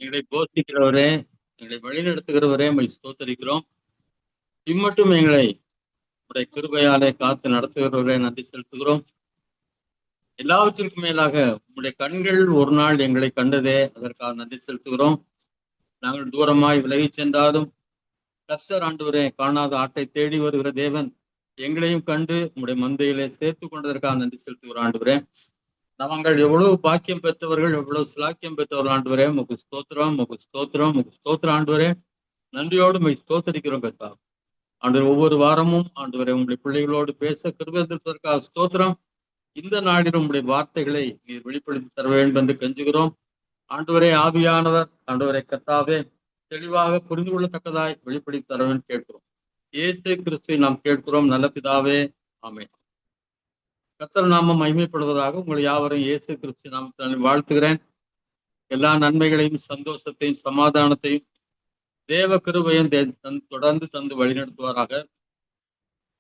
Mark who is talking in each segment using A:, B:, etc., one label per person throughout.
A: எங்களை போஷிக்கிறவரே, எங்களை வழிநடத்துகிறவரே உம்மை ஸ்தோத்தரிக்கிறோம். இம்மட்டும் எங்களை உடைய கிருபையாலே காத்து நடத்துகிறவரே நன்றி செலுத்துகிறோம். எல்லாவற்றிற்கும் மேலாக உம்முடைய கண்கள் ஒரு நாள் எங்களை கண்டதே, அதற்காக நன்றி செலுத்துகிறோம். நாங்கள் தூரமாய் விலகிச் சென்றாலும் கர்த்தர் ஆண்டவரே, காணாத ஆட்டை தேடி வருகிற தேவன் எங்களையும் கண்டு உம்முடைய மந்தையிலே சேர்த்து கொண்டதற்காக நன்றி செலுத்துகிறோம் ஆண்டவரே. நாங்கள் எவ்வளவு பாக்கியம் பெற்றவர்கள், எவ்வளவு சிலாக்கியம் பெற்றவர்கள் ஆண்டவரே. உமக்கு ஸ்தோத்திரம், உமக்கு ஸ்தோத்திரம், உமக்கு ஸ்தோத்திரம் ஆண்டவரே. நன்றியோடு உம்மை ஸ்தோத்தரிக்கிறோம் கர்த்தா. ஆண்டவர் ஒவ்வொரு வாரமும் ஆண்டவரே உங்களுடைய பிள்ளைகளோடு பேச கிருபை தருவதற்காக ஸ்தோத்திரம். இந்த நாளிலும் உங்களுடைய வார்த்தைகளை நீர் வெளிப்படுத்தி தர வேண்டும் என்று கெஞ்சுகிறோம். ஆண்டவரே ஆவியானவர் ஆண்டவரை கர்த்தாவே தெளிவாக புரிந்து கொள்ளத்தக்கதாய் வெளிப்படுத்தி தர வேண்டும் கேட்கிறோம். இயேசு கிறிஸ்துவை நாம் கேட்கிறோம் நல்ல பிதாவே, ஆமென். கர்த்தர் நாமம் மகிமைப்படுவதாக உங்களை யாவரும் இயேசு கிறிஸ்து நாமத்தில் வாழ்த்துகிறேன். எல்லா நன்மைகளையும் சந்தோஷத்தையும் சமாதானத்தையும் தேவ கிருபையும் தொடர்ந்து தந்து வழிநடத்துவாராக.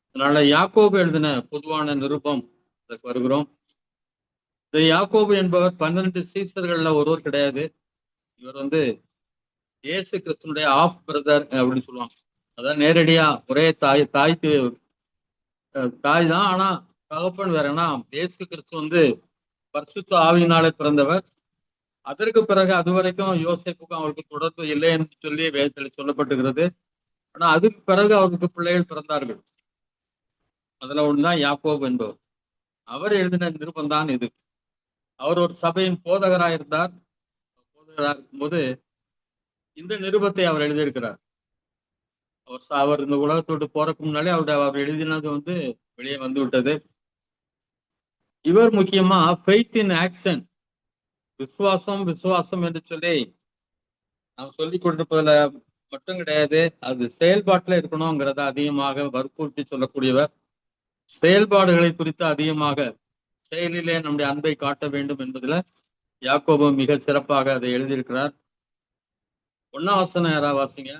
A: அதனால யாக்கோபு எழுதின பொதுவான நிருபம் அதற்கு வருகிறோம். இந்த யாக்கோபு என்பவர் 12 சீசர்கள்ல ஒருவர் கிடையாது. இவர் இயேசு கிறிஸ்துனுடைய ஆஃப் பிரதர் அப்படின்னு சொல்லுவாங்க. அதான் நேரடியா ஒரே தாய்க்கு தாய் தான், ஆனா தகப்பன் வேறனா. இயேசு கிறிஸ்து பரிசுத்த ஆவியினாலே பிறந்தவர். அதற்கு பிறகு அது வரைக்கும் யோசேப்புக்கும் அவருக்கு தொடர்பு இல்லை என்று சொல்லி வேதத்தில் சொல்லப்பட்டுகிறது. ஆனா அதுக்கு பிறகு அவருக்கு பிள்ளைகள் பிறந்தார்கள். அதுல ஒண்ணுதான் யாக்கோபு என்பவர். அவர் எழுதின நிருபம் தான் இது. அவர் ஒரு சபையின் போதகராக இருந்தார். போதகராக இருக்கும்போது இந்த நிருபத்தை அவர் எழுதியிருக்கிறார். அவர் இந்த உலகத்தோடு போறதுக்கு முன்னாலே அவர் எழுதினது வெளியே வந்து விட்டது. இவர் முக்கியமா ஃபெய்த் இன் ஆக்ஷன், விசுவாசம் விசுவாசம் என்று சொல்லி நாம் சொல்லிக் கொண்டிருப்பதுல மட்டும் கிடையாது, அது செயல்பாட்டுல இருக்கணுங்கிறத அதிகமாக வற்புறுத்தி சொல்லக்கூடியவர். செயல்பாடுகளை குறித்து அதிகமாக செயலிலே நம்முடைய அன்பை காட்ட வேண்டும் என்பதுல யாக்கோபு மிக சிறப்பாக அதை எழுதியிருக்கிறார். 1ஆம் வசனம் யாராவது வாசிங்க.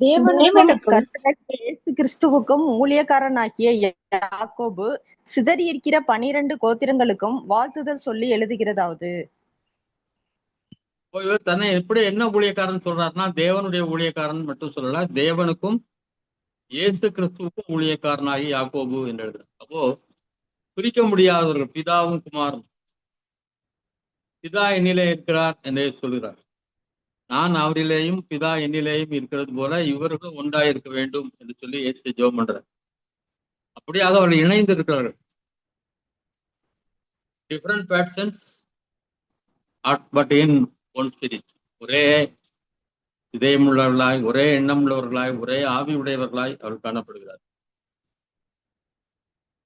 B: தேவனுக்கும் கர்த்தராகிய இயேசு கிறிஸ்துவுக்கும் ஊழியக்காரனாகிய யாக்கோபு சிதறி இருக்கிற 12 கோத்திரங்களுக்கும் வாழ்த்துதல் சொல்லி எழுதுகிறதாவது.
A: இவர் தன்னை என்ன ஊழியக்காரன் சொல்றாருன்னா, தேவனுடைய ஊழியக்காரன் மட்டும் சொல்லல, தேவனுக்கும் இயேசு கிறிஸ்துவுக்கும் ஊழியக்காரனாகி யாக்கோபு என்று எழுதுறார். அப்போ பிரிக்க முடியாதவர்கள் பிதாவும் குமாரும். பிதா என்னிலே இருக்கிறார் என்று சொல்கிறார். நான் அவரிலேயும் பிதா என்னிலேயும் இருக்கிறது போல இவர்களும் ஒன்றாயிருக்க வேண்டும் என்று சொல்லி இயேசு ஜெபம் பண்றார். அப்படியாக அவர்கள் இணைந்து இருக்கிறார்கள். Different persons but in one spirit. ஒரே இதயம் உள்ளவர்களாய், ஒரே எண்ணம் உள்ளவர்களாய், ஒரே ஆவி உடையவர்களாய் அவர்கள் காணப்படுகிறார்.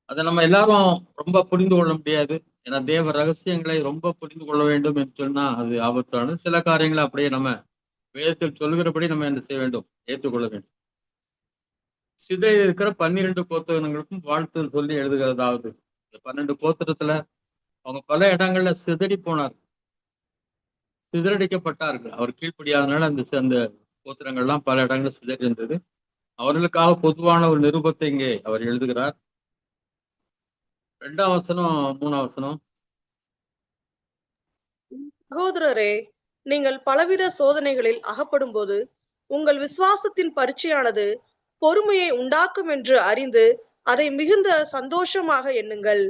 A: அதை நம்ம எல்லாரும் ரொம்ப புரிந்து கொள்ள முடியாது. ஏன்னா தேவ ரகசியங்களை ரொம்ப புரிந்து கொள்ள வேண்டும் என்று சொன்னா அது ஆபத்தானது. சில காரியங்களை அப்படியே நம்ம வேதத்தில் சொல்லுகிறபடி நம்ம என்ன செய்ய வேண்டும், ஏற்றுக்கொள்ள வேண்டும். சிதை இருக்கிற 12 கோத்திரங்களுக்கும் வாழ்த்து சொல்லி எழுதுகிறதாவது. இந்த 12 கோத்திரத்துல அவங்க பல இடங்கள்ல சிதறி போனார், சிதறடிக்கப்பட்டார்கள். அவர் கீழ்ப்படியாதனால அந்த கோத்திரங்கள்லாம் பல இடங்கள்ல சிதறி இருந்தது. அவர்களுக்காக பொதுவான ஒரு நிருபத்தை இங்கே அவர் எழுதுகிறார். 2ஆம் வசனம் 3ஆம் வசனம்.
C: சகோதரரே, நீங்கள் பலவித சோதனைகளில் அகப்படும் போது உங்கள் விசுவாசத்தின் பரீட்சையானது பொறுமையை உண்டாக்கும் என்று அறிந்து அதை மிகுந்த சந்தோஷமாக எண்ணுங்கள்.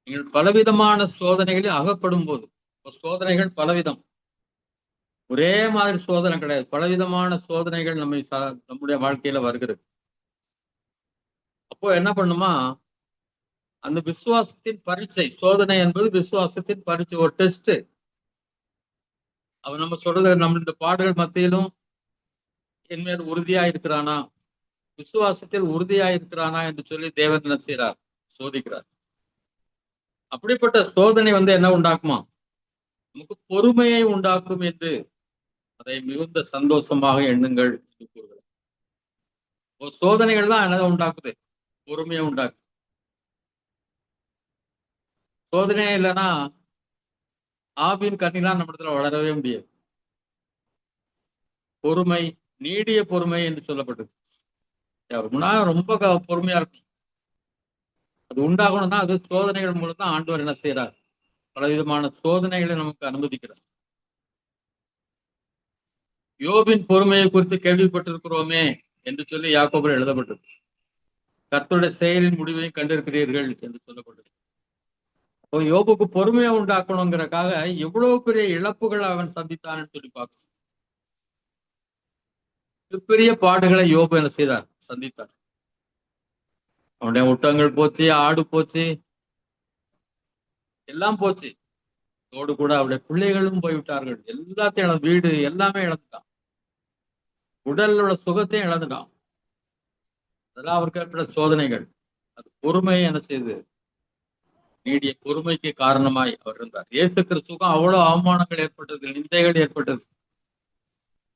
A: நீங்கள் பலவிதமான சோதனைகளில் அகப்படும் போது, சோதனைகள் பலவிதம், ஒரே மாதிரி சோதனை கிடையாது. பலவிதமான சோதனைகள் நம்முடைய வாழ்க்கையில வருகிறது. அப்போ என்ன பண்ணுமா, அந்த விசுவாசத்தின் பரீட்சை, சோதனை என்பது விசுவாசத்தின் பரீட்சை, ஒரு டெஸ்ட். அவன் நம்ம சொல்றது, நம்ம இந்த பாடுகள் மத்தியிலும் என் மேல் உறுதியா இருக்கிறானா, விசுவாசத்தில் உறுதியா இருக்கிறானா என்று சொல்லி தேவன் என்ன செய்கிறார், சோதிக்கிறார். அப்படிப்பட்ட சோதனை என்ன உண்டாக்குமா, நமக்கு பொறுமையை உண்டாக்கும் என்று அதை மிகுந்த சந்தோஷமாக எண்ணுங்கள் என்று கூறுகிறார். சோதனைகள் தான் என்ன உண்டாக்குது, பொறுமையை உண்டாக்கு. சோதனையே இல்லைன்னா ஆவின் கனிலாம் நம்ம இடத்துல வளரவே முடியாது. பொறுமை, நீடிய பொறுமை என்று சொல்லப்பட்டது. ரொம்ப பொறுமையா இருக்கும். அது உண்டாகணும்னா அது சோதனைகள் மூலம் தான் ஆண்டவர் என்ன செய்யறார், பலவிதமான சோதனைகளை நமக்கு அனுமதிக்கிறார். யோபின் பொறுமையை குறித்து கேள்விப்பட்டிருக்கிறோமே என்று சொல்லி யாக்கோபில் எழுதப்பட்டது. கர்த்தருடைய செயலின் முடிவையும் கண்டிருக்கிறீர்கள் என்று சொல்லப்பட்டது. யோபுக்கு பொறுமையை உண்டாக்கணுங்கிறக்காக எவ்வளவு பெரிய இழப்புகள் அவன் சந்தித்தான்னு சொல்லி பார்க்கணும். பெரிய பாடுகளை யோபு என்ன செய்தார், சந்தித்தார். அவனுடைய ஒட்டங்கள் போச்சு, ஆடு போச்சு, எல்லாம் போச்சு. அதோடு கூட அவருடைய பிள்ளைகளும் போய்விட்டார்கள். எல்லாத்தையும் வீடு எல்லாமே இழந்துட்டான். உடலோட சுகத்தையும் இழந்துட்டான். அதெல்லாம் அவருக்கு ஏற்பட்ட சோதனைகள். அது பொறுமையை என்ன செய்து நீடிய பொறுமைக்கு காரணமாய் அவர் இருந்தார். இயேசு கிறிஸ்துவுக்கும் அவ்வளவு அவமானங்கள் ஏற்பட்டது, நிந்தைகள் ஏற்பட்டது.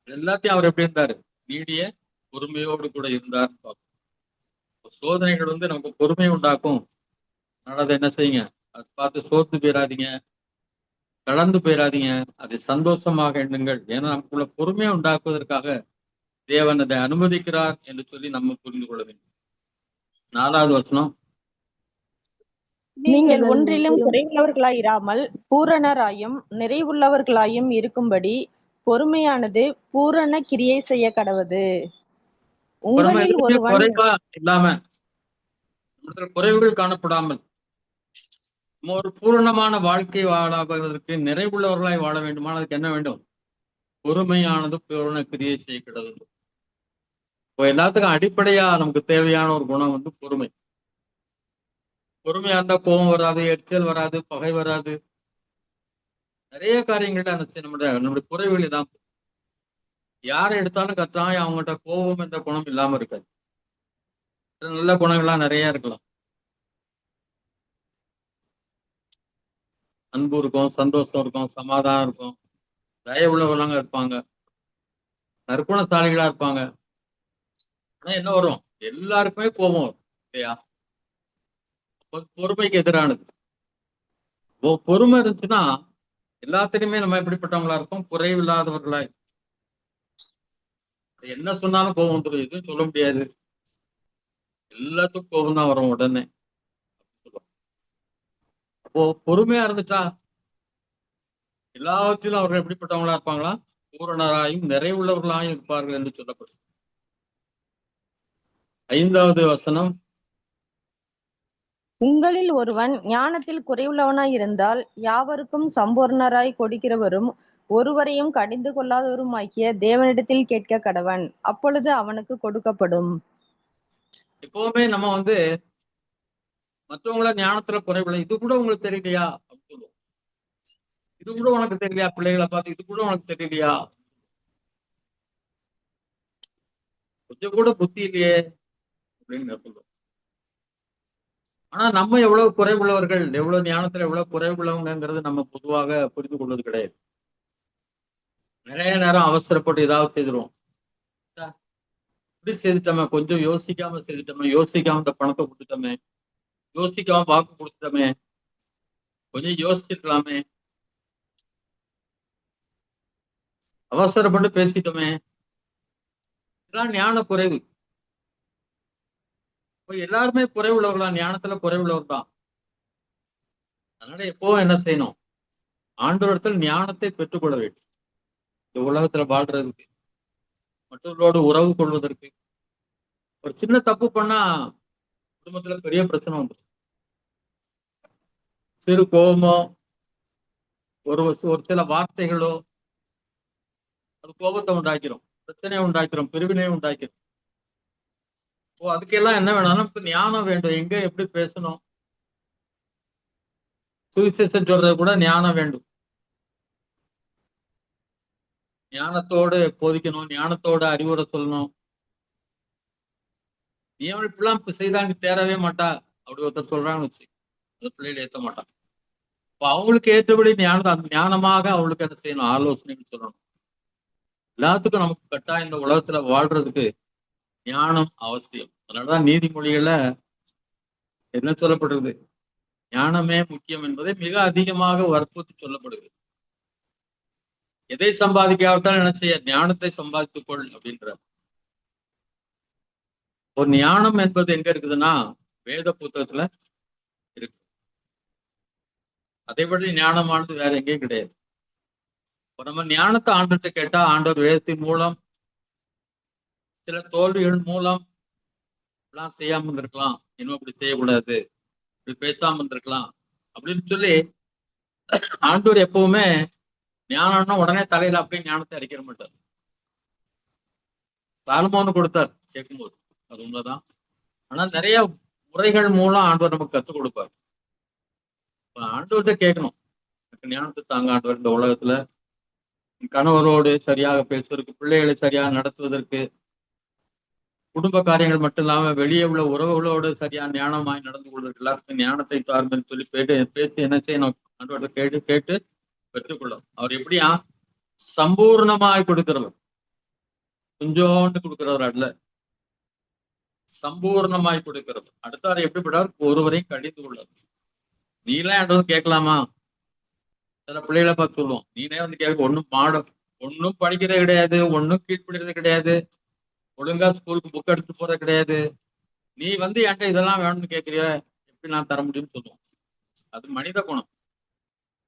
A: எல்லாத்தையும் அவர் எப்படி இருந்தாரு, நீடிய பொறுமையோடு கூட இருந்தார். சோதனைகள் நமக்கு பொறுமை உண்டாக்கும். அதனால அதை என்ன செய்யுங்க, அதை பார்த்து சோர்ந்து போயிடாதீங்க, கலந்து போயிடாதீங்க, அதை சந்தோஷமாக எண்ணுங்கள். ஏன்னா நமக்குள்ள பொறுமையை உண்டாக்குவதற்காக தேவன் அதை அனுமதிக்கிறார் என்று சொல்லி நம்ம புரிந்து கொள்ள வேண்டும். 4வது வசனம்,
B: நீங்கள் ஒன்றிலும் குறைவுள்ளவர்களாய் இராமல் பூரணராயும் நிறைவுள்ளவர்களாயும் இருக்கும்படி பொறுமையானது பூரண கிரியை செய்ய கடவது. உங்களில் ஒருவன்
A: குறைவா இல்லாம, குறைவுகள் காணப்படாமல் ஒரு பூரணமான வாழ்க்கை வாழாவதற்கு, நிறைவுள்ளவர்களாய் வாழ வேண்டுமானால் அதுக்கு என்ன வேண்டும், பொறுமையானது பூரண கிரியை செய்ய கடவுது. இப்போ எல்லாத்துக்கும் அடிப்படையா நமக்கு தேவையான ஒரு குணம் பொறுமை. பொறுமையா இருந்தா கோபம் வராது, எரிச்சல் வராது, பகை வராது. நிறைய காரியங்கள்ல நம்முடைய குறைவுகள் தான். யாரை எடுத்தாலும் கட்டாயம் அவங்ககிட்ட கோபம் என்ற குணம் இல்லாம இருக்காது. நல்ல குணங்கள்லாம் நிறைய இருக்கலாம். அன்பு இருக்கும், சந்தோஷம் இருக்கும், சமாதானம் இருக்கும், தயவுள்ளவர்களாக இருப்பாங்க, நற்குணசாலிகளா இருப்பாங்க. ஆனா என்ன வரும், எல்லாருக்குமே கோபம் வரும் இல்லையா? பொறுமைக்கு எதிரானது. பொறுமை இருந்துச்சுன்னா எல்லாத்திலுமே நம்ம எப்படிப்பட்டவங்களா இருப்போம், குறைவில்லாதவர்களாய். என்ன சொன்னாலும் கோபம் வந்துடும், எதுவும் சொல்ல முடியாது, எல்லாத்துக்கும் கோபம் தான் வரும் உடனே. அப்போ பொறுமையா இருந்துட்டா எல்லாவற்றிலும் அவர்கள் எப்படிப்பட்டவங்களா இருப்பாங்களா, பூரணராயும் நிறைவுள்ளவர்களாயும் இருப்பார்கள் என்று சொல்லப்படும். 5வது வசனம்,
B: உங்களில் ஒருவன் ஞானத்தில் குறைவுள்ளவனாய் இருந்தால் யாவருக்கும் சம்பூர்ணராய் கொடுக்கிறவரும் ஒருவரையும் கடிந்து கொள்ளாதவருமாகிய தேவனிடத்தில் கேட்க கடவன், அப்பொழுது அவனுக்கு கொடுக்கப்படும்.
A: எப்பவுமே நம்ம மற்றவங்கள ஞானத்துல குறைவில்லை, இது கூட உங்களுக்கு தெரியலையா அப்படின்னு சொல்லுவோம். இது கூட உனக்கு தெரியலையா, பிள்ளைகளை பார்த்து இது கூட உனக்கு தெரியலையா, கொஞ்சம் கூட புத்தி இல்லையே அப்படின்னு சொல்லுவோம். ஆனா நம்ம எவ்வளவு குறைவுள்ளவர்கள், எவ்வளவு ஞானத்துல எவ்வளவு குறைவுள்ளவங்கிறது நம்ம பொதுவாக புரிந்து கொள்வது கிடையாது. நிறைய நேரம் அவசரப்பட்டு ஏதாவது செய்திருவோம். இப்படி செய்துட்டோமே, கொஞ்சம் யோசிக்காம செய்துட்டோமே, யோசிக்காம இந்த பணத்தை கொடுத்துட்டோமே, யோசிக்காம வாக்கு கொடுத்துட்டோமே, கொஞ்சம் யோசிச்சிருக்கலாமே, அவசரப்பட்டு பேசிட்டோமே, இதெல்லாம் ஞான குறைவு. எல்லாருமே குறைவுள்ளவர்களா, ஞானத்துல குறைவுள்ளவர் தான். அதனால எப்பவும் என்ன செய்யணும், ஆண்டவரிடத்தில் ஞானத்தை பெற்றுக்கொள்ள வேண்டும். இந்த உலகத்துல வாழ்றதுக்கு, மற்றவர்களோடு உறவு கொள்வதற்கு. ஒரு சின்ன தப்பு பண்ணா குடும்பத்துல பெரிய பிரச்சனை வந்துடும். சிறு கோபமோ ஒரு சில வார்த்தைகளோ அது கோபத்தை உண்டாக்கிறோம், பிரச்சனையை உண்டாக்கிறோம், பிரிவினையை உண்டாக்கிறோம். அதுக்கெல்லாம் என்ன வேணும், நமக்கு ஞானம் வேண்டும். எங்க எப்படி பேசணும், சுவிசேஷம் சொல்றது கூட ஞானம் வேண்டும். ஞானத்தோடு போதிக்கணும், ஞானத்தோட அறிவுரை சொல்லணும். நீ இப்பெல்லாம் செய்தாங்க தேரவே மாட்டா அப்படி ஒருத்தர் சொல்றாங்கன்னு வச்சு, அந்த பிள்ளைகளை ஏற்ற மாட்டான். இப்போ அவங்களுக்கு ஏற்றபடி ஞானமாக அவங்களுக்கு என்ன செய்யணும், ஆலோசனைகள் சொல்லணும். எல்லாத்துக்கும் நமக்கு கட்டாயம் இந்த உலகத்துல வாழ்றதுக்கு ஞானம் அவசியம். அதனாலதான் நீதிமொழிகள்ல என்ன சொல்லப்படுறது, ஞானமே முக்கியம் என்பதை மிக அதிகமாக வற்புறுத்தி சொல்லப்படுகிறது. எதை சம்பாதிக்காவிட்டால் என்ன செய்ய, ஞானத்தை சம்பாதித்துக் கொள் அப்படின்ற ஒரு ஞானம் என்பது எங்க இருக்குதுன்னா வேத புத்தகத்துல அதை விட ஞானமானது வேற எங்கேயும் கிடையாது. இப்ப நம்ம ஞானத்தை ஆண்டவர்கிட்ட கேட்டா ஆண்டவர் வேதத்தின் மூலம் சில தோல்விகள் மூலம் எல்லாம் செய்யாம இருந்திருக்கலாம், இன்னும் இப்படி செய்யக்கூடாது, இப்படி பேசாம இருந்திருக்கலாம் அப்படின்னு சொல்லி ஆண்டவர் எப்பவுமே ஞானம்னா உடனே தலையில அப்படியே ஞானத்தை அடிக்கிற மாட்டார். சாலமோன்னு கொடுத்தார் கேட்கும்போது, அது உண்மைதான். ஆனா நிறைய முறைகள் மூலம் ஆண்டவர் நமக்கு கற்றுக் கொடுப்பார். ஆண்டவர்கிட்ட கேட்கணும், எனக்கு ஞானத்தை தாங்க ஆண்டவர், இந்த உலகத்துல கணவரோடு சரியாக பேசுவதற்கு, பிள்ளைகளை சரியாக நடத்துவதற்கு, குடும்ப காரியங்கள் மட்டும் இல்லாம வெளியே உள்ள உறவுகளோடு சரியான ஞானமாய் நடந்து கொள்வதற்கு எல்லாருக்கும் ஞானத்தை தாருங்கன்னு சொல்லி பேசி என்ன செய்யணும், ஆண்டவர்கிட்ட கேட்டு கேட்டு பெற்றுக்கொள்ளும். அவர் எப்படியா சம்பூர்ணமாய் கொடுக்கிறவர், கொஞ்சோண்டு கொடுக்கிறவர் அல்ல, சம்பூர்ணமாய் கொடுக்கிறவர். அடுத்தாரு எப்படிப்படார், ஒருவரையும் கடிந்து கொள்ளார். நீலாம் என்கிட்ட கேட்கலாமா? சில பிள்ளைகளை பார்த்து சொல்லுவோம், நீனே வந்து கேட்க ஒன்னும் படிக்கிறது கிடையாது, ஒன்னும் கீழ்ப்படுறது கிடையாது, ஒழுங்கா ஸ்கூலுக்கு புக் எடுத்து போறது கிடையாது, நீ வந்து என்கிட்ட இதெல்லாம் வேணும்னு கேட்கறிய, எப்படி நான் தர முடியும்னு சொல்லுவோம். அது மனித குணம்.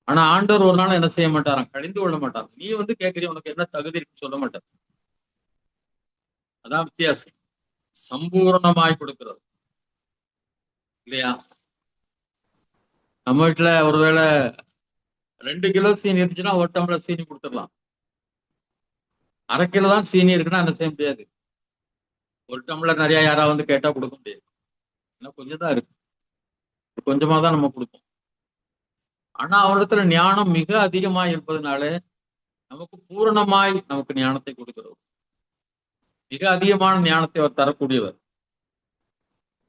A: ஆனா ஆண்டவர் ஒரு நாள் என்ன செய்ய மாட்டாராம், கடிந்து கொள்ள மாட்டார். நீ வந்து கேட்கறிய, உனக்கு என்ன தகுதி இருக்குன்னு சொல்ல மாட்டார். அதான் வித்தியாசம். சம்பூர்ணமாய் கொடுக்கிறது இல்லையா? நம்ம வீட்டுல ஒருவேளை 2 கிலோ சீனி இருந்துச்சுன்னா 1 டம்ளர் சீனி கொடுத்துடலாம். 1/2 கிலோ தான் சீனி இருக்குன்னா என்ன செய்ய முடியாது, 1 டம்ளர் நிறைய யாராவது வந்து கேட்டா கொடுக்க முடியாது. ஏன்னா கொஞ்சம் தான் இருக்கு, கொஞ்சமா தான் நம்ம கொடுப்போம். ஆனா அவரிடத்துல ஞானம் மிக அதிகமாய் இருப்பதனால நமக்கு பூரணமாய் நமக்கு ஞானத்தை கொடுக்கிறவர், மிக அதிகமான ஞானத்தை அவர் தரக்கூடியவர்.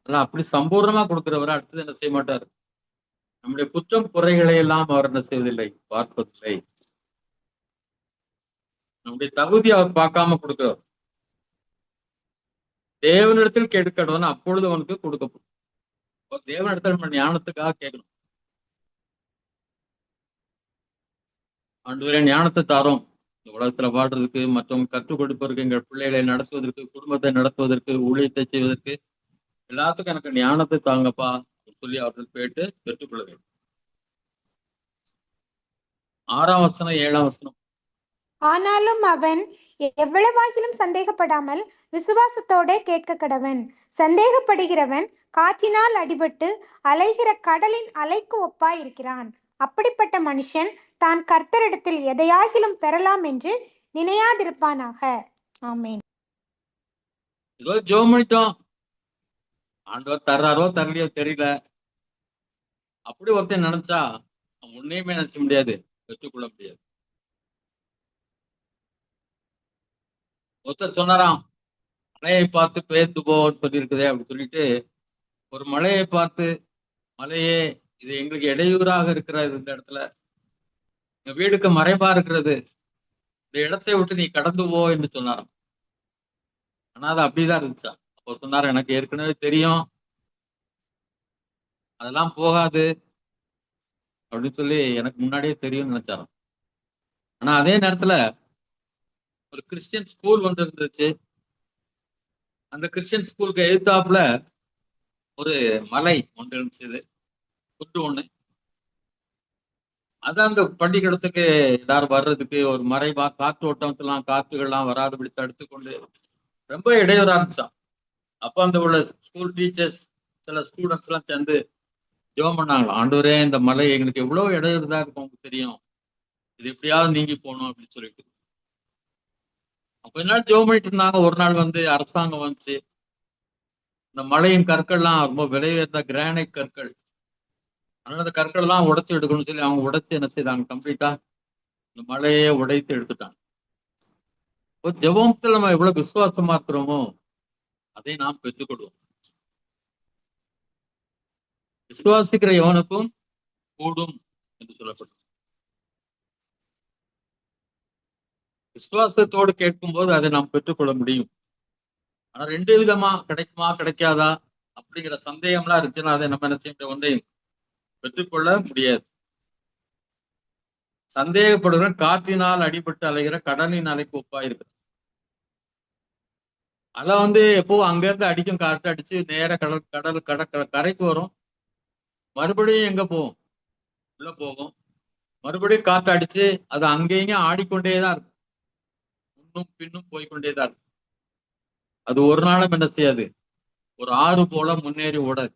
A: ஆனா அப்படி சம்பூர்ணமா கொடுக்கிறவர் அடுத்தது என்ன செய்ய மாட்டார், நம்முடைய குற்றம் குறைகளை எல்லாம் அவர் என்ன செய்வதில்லை, பார்ப்பதில்லை. நம்முடைய தகுதி அவர் பார்க்காம கொடுக்கிறவர். தேவனிடத்தில் கேட்கணும், அப்பொழுது அவனுக்கு கொடுக்கப்படும். தேவனிடத்தில் நம்ம ஞானத்துக்காக கேட்கணும், ஆண்டவரே ஞானத்தை தாரோம், இந்த உலகத்துல வாழ்றதுக்கு, மற்றவங்க கற்றுக் கொடுப்பதற்கு, எங்கள் பிள்ளைகளை நடத்துவதற்கு, குடும்பத்தை நடத்துவதற்கு, ஊழியத்தை செய்வதற்கு, எல்லாத்துக்கும் எனக்கு ஞானத்தை தாங்கப்பா சொல்லி அவர்கள் கேட்டு பெற்றுக்கொள்ள வேண்டும். 6ஆம் வசனம் 7ஆம் வசனம்.
D: ஆனாலும் அவன் எவ்வளவாகிலும் சந்தேகப்படாமல் விசுவாசத்தோட கேட்க கடவன். சந்தேகப்படுகிறவன் காற்றினால் அடிபட்டு அலைகிற கடலின் அலைக்கு ஒப்பாய் இருக்கிறான். அப்படிப்பட்ட மனுஷன் தான் கர்த்தரிடத்தில் எதையாகிலும் பெறலாம் என்று நினையாதிருப்பானாக. ஆமென்.
A: ஏதோ ஜெபம் பண்ணிட்டோம், ஆண்டவர் தர்றாரோ தரலையோ தெரியல, அப்படி ஒருத்தன் நினைச்சா ஒன்னையுமே நினைச்ச முடியாது, பெற்றுக்கொள்ள முடியாது. ஒருத்தர் சொன்னாராம், மலையை பார்த்து பேர்ந்து போன்னு சொல்லியிருக்குதே அப்படின்னு சொல்லிட்டு, ஒரு மலையை பார்த்து, மலையே இது எங்களுக்கு இடையூறாக இருக்கிறது, இந்த இடத்துல எங்க வீடுக்கு மறைவா இருக்கிறது, இந்த இடத்தை விட்டு நீ கடந்து போ என்று சொன்னாராம். ஆனா அது அப்படிதான் இருந்துச்சா. அப்போ சொன்னாரு, எனக்கு ஏற்கனவே தெரியும் அதெல்லாம் போகாது அப்படின்னு சொல்லி, எனக்கு முன்னாடியே தெரியும்னு நினைச்சாராம். ஆனா அதே நேரத்துல ஒரு கிறிஸ்டியன் ஸ்கூல் ஒன்று இருந்துச்சு. அந்த கிறிஸ்டியன் ஸ்கூலுக்கு எதிர்த்தாப்புல ஒரு மலை ஒன்று இருந்துச்சு, குன்று ஒண்ணு. அதான் அந்த பள்ளிக்கூடத்துக்கு எல்லாரும் வர்றதுக்கு ஒரு மறைவா, காற்று ஓட்டத்தெல்லாம் காற்றுகள்லாம் வராதபடி தடுத்து கொண்டு ரொம்ப இடையூறா இருந்துச்சான். அப்ப அந்த உள்ள ஸ்கூல் டீச்சர்ஸ், சில ஸ்டூடெண்ட்ஸ் எல்லாம் சேர்ந்து ஜெபம் பண்ணாங்களாம், ஆண்டவரே இந்த மலை எங்களுக்கு எவ்வளவு இடையூறுதான் இருக்கும் உங்களுக்கு தெரியும், இது எப்படியாவது நீங்கி போகணும் அப்படின்னு சொல்லிட்டு. கொஞ்ச நாள் ஜெபம் பண்ணிட்டு இருந்தாங்க. ஒரு நாள் வந்து அரசாங்கம் வந்துச்சு, இந்த மலையின் கற்கள்லாம் ரொம்ப விலை உயர்ந்த கிரானைட் கற்கள், அதனால அந்த கற்கள் எல்லாம் உடைச்சு எடுக்கணும்னு சொல்லி அவங்க உடைச்சு என்ன செய்தாங்க, கம்ப்ளீட்டா இந்த மலையே உடைத்து எடுத்துட்டாங்க. ஜெபத்துல நம்ம எவ்வளவு விசுவாசமா இருக்கிறோமோ அதை நாம் பெற்றுக்கொள்வோம். விசுவாசிக்கிற எவனுக்கும் கூடும் என்று சொல்லப்படும். விசுவாசத்தோடு கேட்கும் போது அதை நாம் பெற்றுக்கொள்ள முடியும். ஆனா 2 விதமா, கிடைக்குமா கிடைக்காதா அப்படிங்கிற சந்தேகம்லாம் இருந்துச்சுன்னா அதை நம்ம என்ன செய்ய ஒன்றையும் பெற்றுக்கொள்ள முடியாது. சந்தேகப்படுகிற காற்றினால் அடிபட்டு அலைகிற கடலின் அலைக்கு ஒப்பா இருக்கு. அலை வந்து எப்பவும் அங்க இருந்து அடிக்கும், காற்று அடிச்சு நேர கரைக்கு வரும், மறுபடியும் எங்க போகும், உள்ள போகும், மறுபடியும் காற்று அடிச்சு அது அங்கேயும் ஆடிக்கொண்டேதான் இருக்கும், முன்னும் பின்னும் போய்கொண்டேதான் இருக்கும். அது ஒரு நாளும் என்ன செய்யாது, ஒரு ஆறு போல முன்னேறி ஓடாது.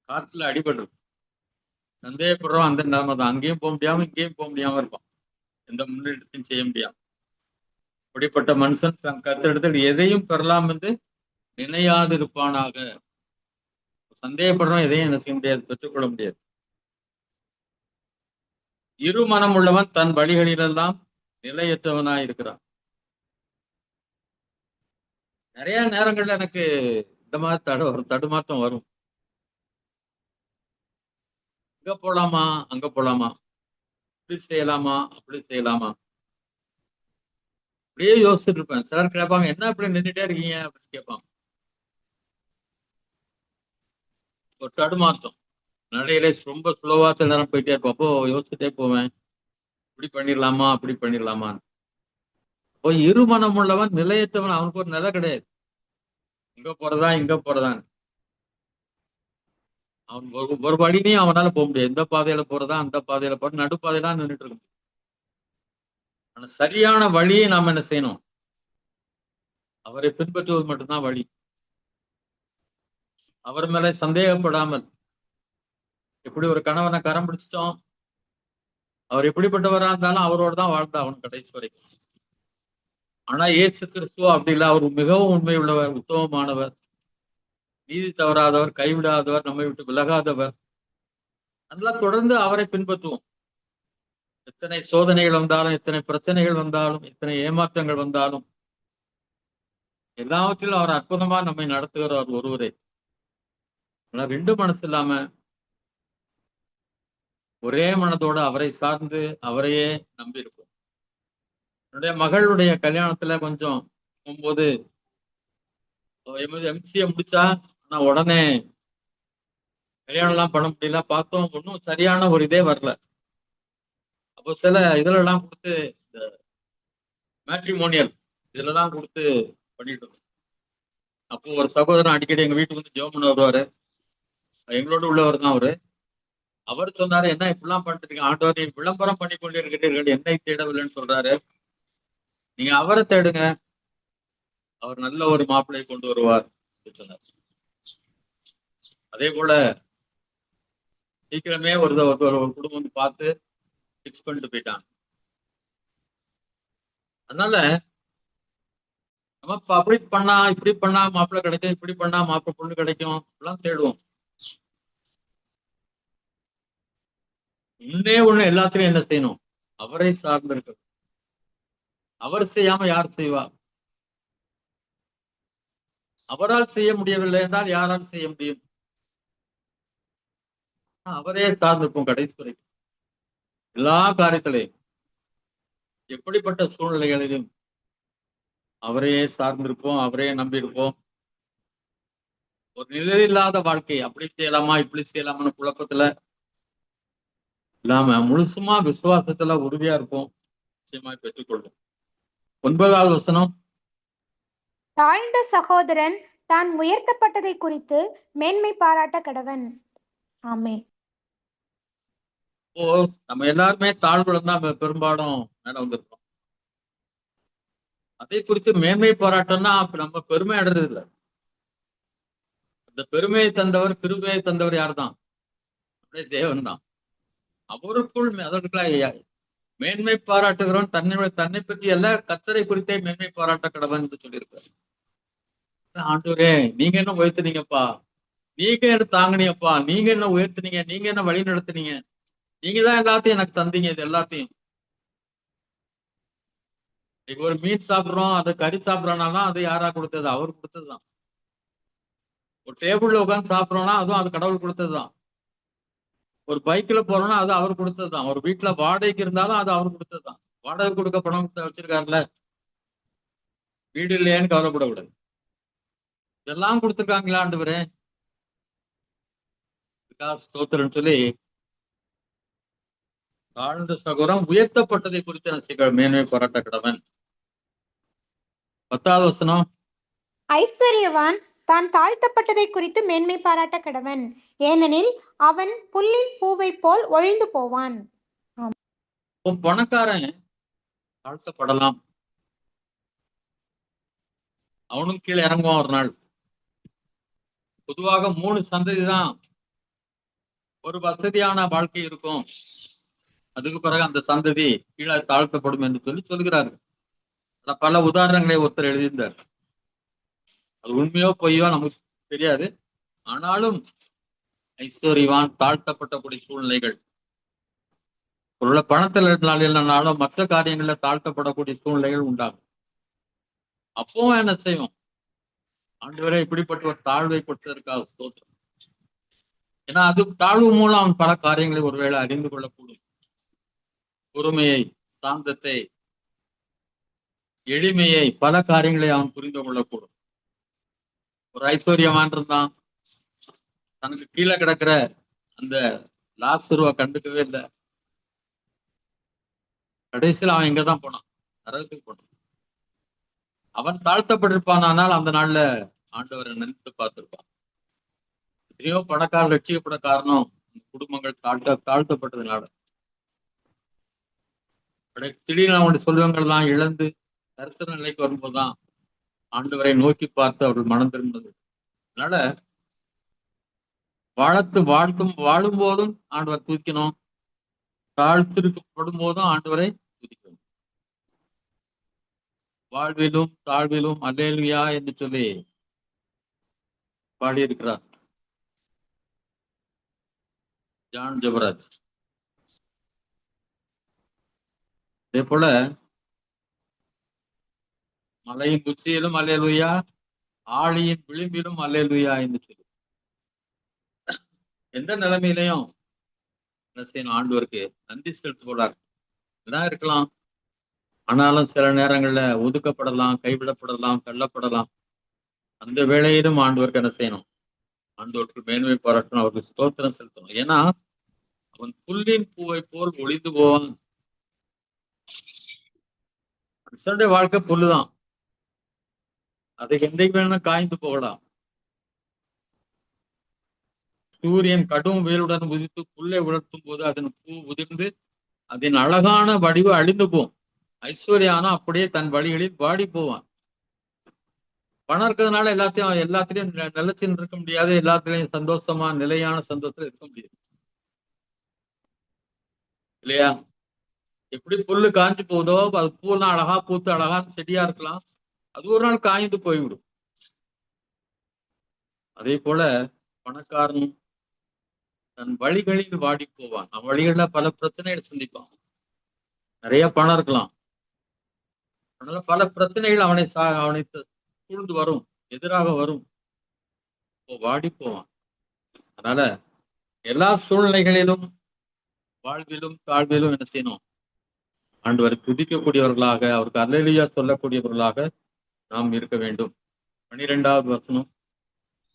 A: காற்றுல அடிபடுறது. சந்தேகப்படுறோம் அந்த நிலைமை தான், அங்கேயும் போக முடியாம இங்கேயும் போக முடியாம இருப்பான், எந்த முன்னேற்றத்தையும் செய்ய முடியாம. அப்படிப்பட்ட மனுஷன் தன் கர்த்தரிடத்தில் எதையும் பெறலாம் என்று நினையாது இருப்பானாக. சந்தேகப்படுறோம், எதையும் என்ன செய்ய முடியாது, பெற்றுக்கொள்ள முடியாது. இரு மனம் உள்ளவன் தன் வழிகளிலெல்லாம் நிலையற்றவனாய் இருக்கிறான். நிறைய நேரங்கள்ல எனக்கு இந்த மாதிரி ஒரு தடுமாற்றம் வரும். இங்க போலாமா அங்க போலாமா, இப்படி செய்யலாமா அப்படி செய்யலாமா, அப்படியே யோசிச்சுட்டு இருப்பேன். சிலர் கேட்பாங்க, என்ன இப்படி நின்றுட்டே இருக்கீங்க அப்படின்னு கேட்பாங்க. ஒரு தடுமாற்றம் நடையில ரொம்ப ஸ்லோவா சில நேரம் போயிட்டே இருப்போம். அப்போ யோசிச்சுட்டே போவேன், இப்படி பண்ணிடலாமா அப்படி பண்ணிடலாமான்னு. அப்போ இருமனம் உள்ளவன் நிலையற்றவன், அவனுக்கு ஒரு நிலை கிடையாது, இங்க போறதா இங்க போறதான்னு. அவன் ஒரு வழினையும் அவனால போக முடியாது. எந்த பாதையில போறதா அந்த பாதையில போற, நடுப்பாதையெல்லாம் நின்றுட்டு இருக்க முடியும். ஆனா சரியான வழியை நாம என்ன செய்யணும், அவரை பின்பற்றுவது மட்டும்தான் வழி. அவர் மேல சந்தேகப்படாமல், எப்படி ஒரு கணவனை கரம் பிடிச்சிட்டோம், அவர் எப்படிப்பட்டவரா இருந்தாலும் அவரோட தான் வாழ்ந்தா அவன் கடைசி வரைக்கும். ஆனா இயேசு கிறிஸ்துவ அப்படி இல்லை, அவர் மிகவும் உண்மை உள்ளவர், உத்தமமானவர், நீதி தவறாதவர், கைவிடாதவர், நம்மை விட்டு விலகாதவர். அதெல்லாம் தொடர்ந்து அவரை பின்பற்றுவோம். எத்தனை சோதனைகள் வந்தாலும், எத்தனை பிரச்சனைகள் வந்தாலும், எத்தனை ஏமாற்றங்கள் வந்தாலும், எல்லாவற்றிலும் அவர் அற்புதமா நம்மை நடத்துகிறவர் ஒருவரே. ஆனா ரெண்டு மனசு இல்லாம ஒரே மனதோட அவரை சார்ந்து அவரையே நம்பி இருப்போம். என்னுடைய மகளுடைய கல்யாணத்துல கொஞ்சம் போகும்போது எம்சிஏ முடிச்சா, ஆனா உடனே கல்யாணம் எல்லாம் பண்ண முடியல. பார்த்தோம், ஒன்றும் சரியான ஒரு இதே வரல. அப்போ சில இதுல எல்லாம் கொடுத்து, இந்த மேட்ரிமோனியல் இதுல எல்லாம் கொடுத்து பண்ணிட்டு இருக்கோம். அப்போ ஒரு சகோதரன் அடிக்கடி எங்க வீட்டுக்கு வந்து ஜெபம் பண்ண வருவாரு, எங்களோட உள்ளவர் தான் அவரு. அவர் சொன்னாரு, என்ன இப்படிலாம் பண்ணிட்டு இருக்கீங்க ஆண்டவர், நீ விளம்பரம் பண்ணி கொண்டிருக்கிறீர்கள், என்னை தேடவில்லைன்னு சொல்றாரு, நீங்க அவரை தேடுங்க, அவர் நல்ல ஒரு மாப்பிள்ளையை கொண்டு வருவார் சொன்னார். அதே போல சீக்கிரமே ஒரு குடும்பம் வந்து பார்த்து பிக்ஸ் பண்ணிட்டு போயிட்டாங்க. அதனால நம்ம அப்படி பண்ணா இப்படி பண்ணா மாப்பிள்ளை கிடைக்கும், இப்படி பண்ணா மாப்பிள்ளை பொண்ணு கிடைக்கும், எல்லாம் தேடுவோம். முன்னே ஒண்ணு எல்லாத்திலையும் என்ன செய்யணும், அவரை சார்ந்து இருக்கணும். அவர் செய்யாம யார் செய்வா? அவரால் செய்ய முடியவில்லை என்றால் யாரால் செய்ய முடியும்? அவரே சார்ந்திருப்போம் கடைசி வரைக்கும். எல்லா காரியத்திலையும், எப்படிப்பட்ட சூழ்நிலைகளிலும் அவரையே சார்ந்திருப்போம், அவரையே நம்பியிருப்போம். ஒரு நிலையில்லாத வாழ்க்கை, அப்படி செய்யலாமா இப்படி செய்யலாமான்னு குழப்பத்துல இல்லாம முழுசுமா விசுவாசத்துல உறுதியா இருப்போம், நிச்சயமாய் பெற்றுக்கொள்வோம். 9வது வசனம்,
D: தாழ்ந்த சகோதரன் தான் உயர்த்தப்பட்டதை குறித்து மேன்மை பாராட்ட கடவன். ஆமென்.
A: ஓ நம்ம எல்லாருமே தாழ்வுல தான் பெரும்பாலும் மேல வந்திருக்கோம். அதை குறித்து மேன்மை பாராட்டம்னா அப்ப நம்ம பெருமை அடைறது இல்லை. அந்த பெருமையை தந்தவர், கிருபையை தந்தவர் யார் தான்? அப்படியே தேவன் தான். அவருக்குள் அதற்குள்ள மேன்மை பாராட்டுகிறவன் தன்னை பற்றி அல்ல, கர்த்தரை குறித்தே மேன்மை பாராட்ட கடவன் என்று சொல்லியிருக்காரு. ஆண்டவரே, நீங்க என்ன உயர்த்துனீங்கப்பா, நீங்க என்ன தாங்கினீங்கப்பா, நீங்க என்ன உயர்த்துனீங்க, நீங்க என்ன வழி நடத்துனீங்க, நீங்க தான் எல்லாத்தையும் எனக்கு தந்தீங்க. இது எல்லாத்தையும் இன்னைக்கு ஒரு மீன் சாப்பிடுறோம், அது கறி சாப்பிடறோம்னாலும் அது யாரா கொடுத்தது? அவர் கொடுத்ததுதான். ஒரு டேபிள்ல உட்காந்து சாப்பிடுறோம்னா அதுவும் அது கடவுள் கொடுத்ததுதான். ஒரு பைக்ல போறோம்னா அது அவர் கொடுத்ததுதான். ஒரு வீட்டுல வாடகைக்கு இருந்தாலும் அது அவர் கொடுத்ததுதான். வாடகை கொடுக்க பணம் வச்சிருக்காருல, வீடு இல்லையான்னு கவலைப்படக்கூடாது. இதெல்லாம் கொடுத்துருக்காங்களா ஆண்டவரே, ஸ்தோத்திரம்னு சொல்லி தாழ்ந்த சகோதரன் உயர்த்தப்பட்டதை குறித்து மேன்மை பாராட்ட கடவன். 10வது வசனம்,
D: ஐஸ்வர்யவான் தான் தாழ்த்தப்பட்டதை குறித்து மேன்மை பாராட்ட கடவன். ஏனெனில் அவன் புல்லின் பூவை போல் ஒழிந்து போவான்.
A: பணக்காரன் தாழ்த்தப்படலாம், அவனும் கீழே இறங்குவான் ஒரு நாள். பொதுவாக 3 சந்ததி தான் ஒரு வசதியான வாழ்க்கை இருக்கும், அதுக்கு பிறகு அந்த சந்ததி கீழே தாழ்த்தப்படும் என்று சொல்கிறார்கள். பல உதாரணங்களை ஒருத்தர் எழுதியிருந்தார். அது உண்மையோ பொய்யோ நமக்கு தெரியாது. ஆனாலும் ஐஸ்வர்யவான் தாழ்த்தப்பட்டக்கூடிய சூழ்நிலைகள், ஒரு பணத்தில் இல்லைனாலும் மற்ற காரியங்கள்ல தாழ்த்தப்படக்கூடிய சூழ்நிலைகள் உண்டாகும். அப்பவும் என்ன செய்வோம்? ஆண்டவரே இப்படிப்பட்ட ஒரு தாழ்வை கொடுத்ததற்காக ஸ்தோத்திரம். ஏன்னா அது தாழ்வு மூலம் அவன் பல காரியங்களை ஒருவேளை அறிந்து கொள்ளக்கூடும். பொறுமையை, சாந்தத்தை, எளிமையை, பல காரியங்களை அவன் புரிந்து கொள்ளக்கூடும். ஒரு ஐஸ்வர்யவான் இருந்தான், தனக்கு கீழே கிடக்கிற அந்த லாசருவை கண்டுக்கவே இல்லை. கடைசியில் அவன் எங்கதான் போனான்? நரகத்துக்கு போனான். அவன் தாழ்த்தப்பட்டிருப்பானால் அந்த நாள்ல ஆண்டவரை நினைத்து பார்த்திருப்பான். எத்தனையோ பணக்காரர் ரட்சிக்கப்பட காரணம் குடும்பங்கள் தாழ்த்தப்பட்டதுனால. திடீர்னு அவனுடைய செல்வங்கள்லாம் இழந்து கருத்து நிலைக்கு வரும்போதுதான் ஆண்டவரை நோக்கி பார்த்து அவர்கள் மனம் திரும்பினது. அதனால வாழும் போதும் ஆண்டவர் தூக்கணும், தாழ்த்திருக்கப்படும் போதும் ஆண்டவரை துதிக்கணும். வாழ்விலும் தாழ்விலும் அல்லேலூயா என்று சொல்லி பாடியிருக்கிறார் ஜான் ஜெபராஜ். அதே போல மலையின் உச்சியிலும் அல்லேலூயா, ஆழியின் விளிம்பிலும் அல்லேலூயா என்று சொல்லி எந்த நிலைமையிலையும் என்ன செய்யணும்? ஆண்டவருக்கு நன்றி செலுத்துவார். இதான் இருக்கலாம். ஆனாலும் சில நேரங்கள்ல ஒதுக்கப்படலாம், கைவிடப்படலாம், தள்ளப்படலாம். அந்த வேளையிலும் ஆண்டவருக்கு என்ன செய்யணும்? ஆண்டவருக்கு மேன்மை பாராட்டணும், அவருக்கு ஸ்தோத்திரம் செலுத்தணும். ஏன்னா அவன் புல்லின் பூவை போல் ஒளிந்து போவான். மனுஷனுடைய வாழ்க்கை புல்லுதான், அதை எந்தைக்கு வேணா காய்ந்து போகலாம். சூரியன் கடும் வேலுடன் உதித்து புல்லை உலர்த்தும் போது அதன் பூ உதிர்ந்து அதன் அழகான வடிவு அழிந்து போகும். ஐஸ்வர்யானா அப்படியே தன் வழிகளில் வாடி போவான். பணம் இருக்கிறதுனால எல்லாத்திலையும் நிலைச்சின்னு இருக்க முடியாது, எல்லாத்திலையும் சந்தோஷமா நிலையான சந்தோஷத்துல இருக்க முடியாது இல்லையா? எப்படி புல்லு காய்ஞ்சு போகுதோ, அது பூலாம் அழகா பூத்து அழகா செடியா இருக்கலாம், அது ஒரு நாள் காய்ந்து போய்விடும். அதே போல பணக்காரன் தன் வழிகளில் வாடி போவான். அவன் வழிகளில் பல பிரச்சனைகள் சந்திப்பான். நிறைய பணம் இருக்கலாம், அதனால பல பிரச்சனைகள் அவனை சூழ்ந்து வரும், எதிராக வரும், வாடி போவான். அதனால எல்லா சூழ்நிலைகளிலும் வாழ்விலும் தாழ்விலும் என்ன செய்யணும்? ஆண்டவரை துதிக்கக்கூடியவர்களாக, அவருக்கு அல்லேலூயா சொல்லக்கூடியவர்களாக நாம் இருக்க வேண்டும். 12வது வசனம்.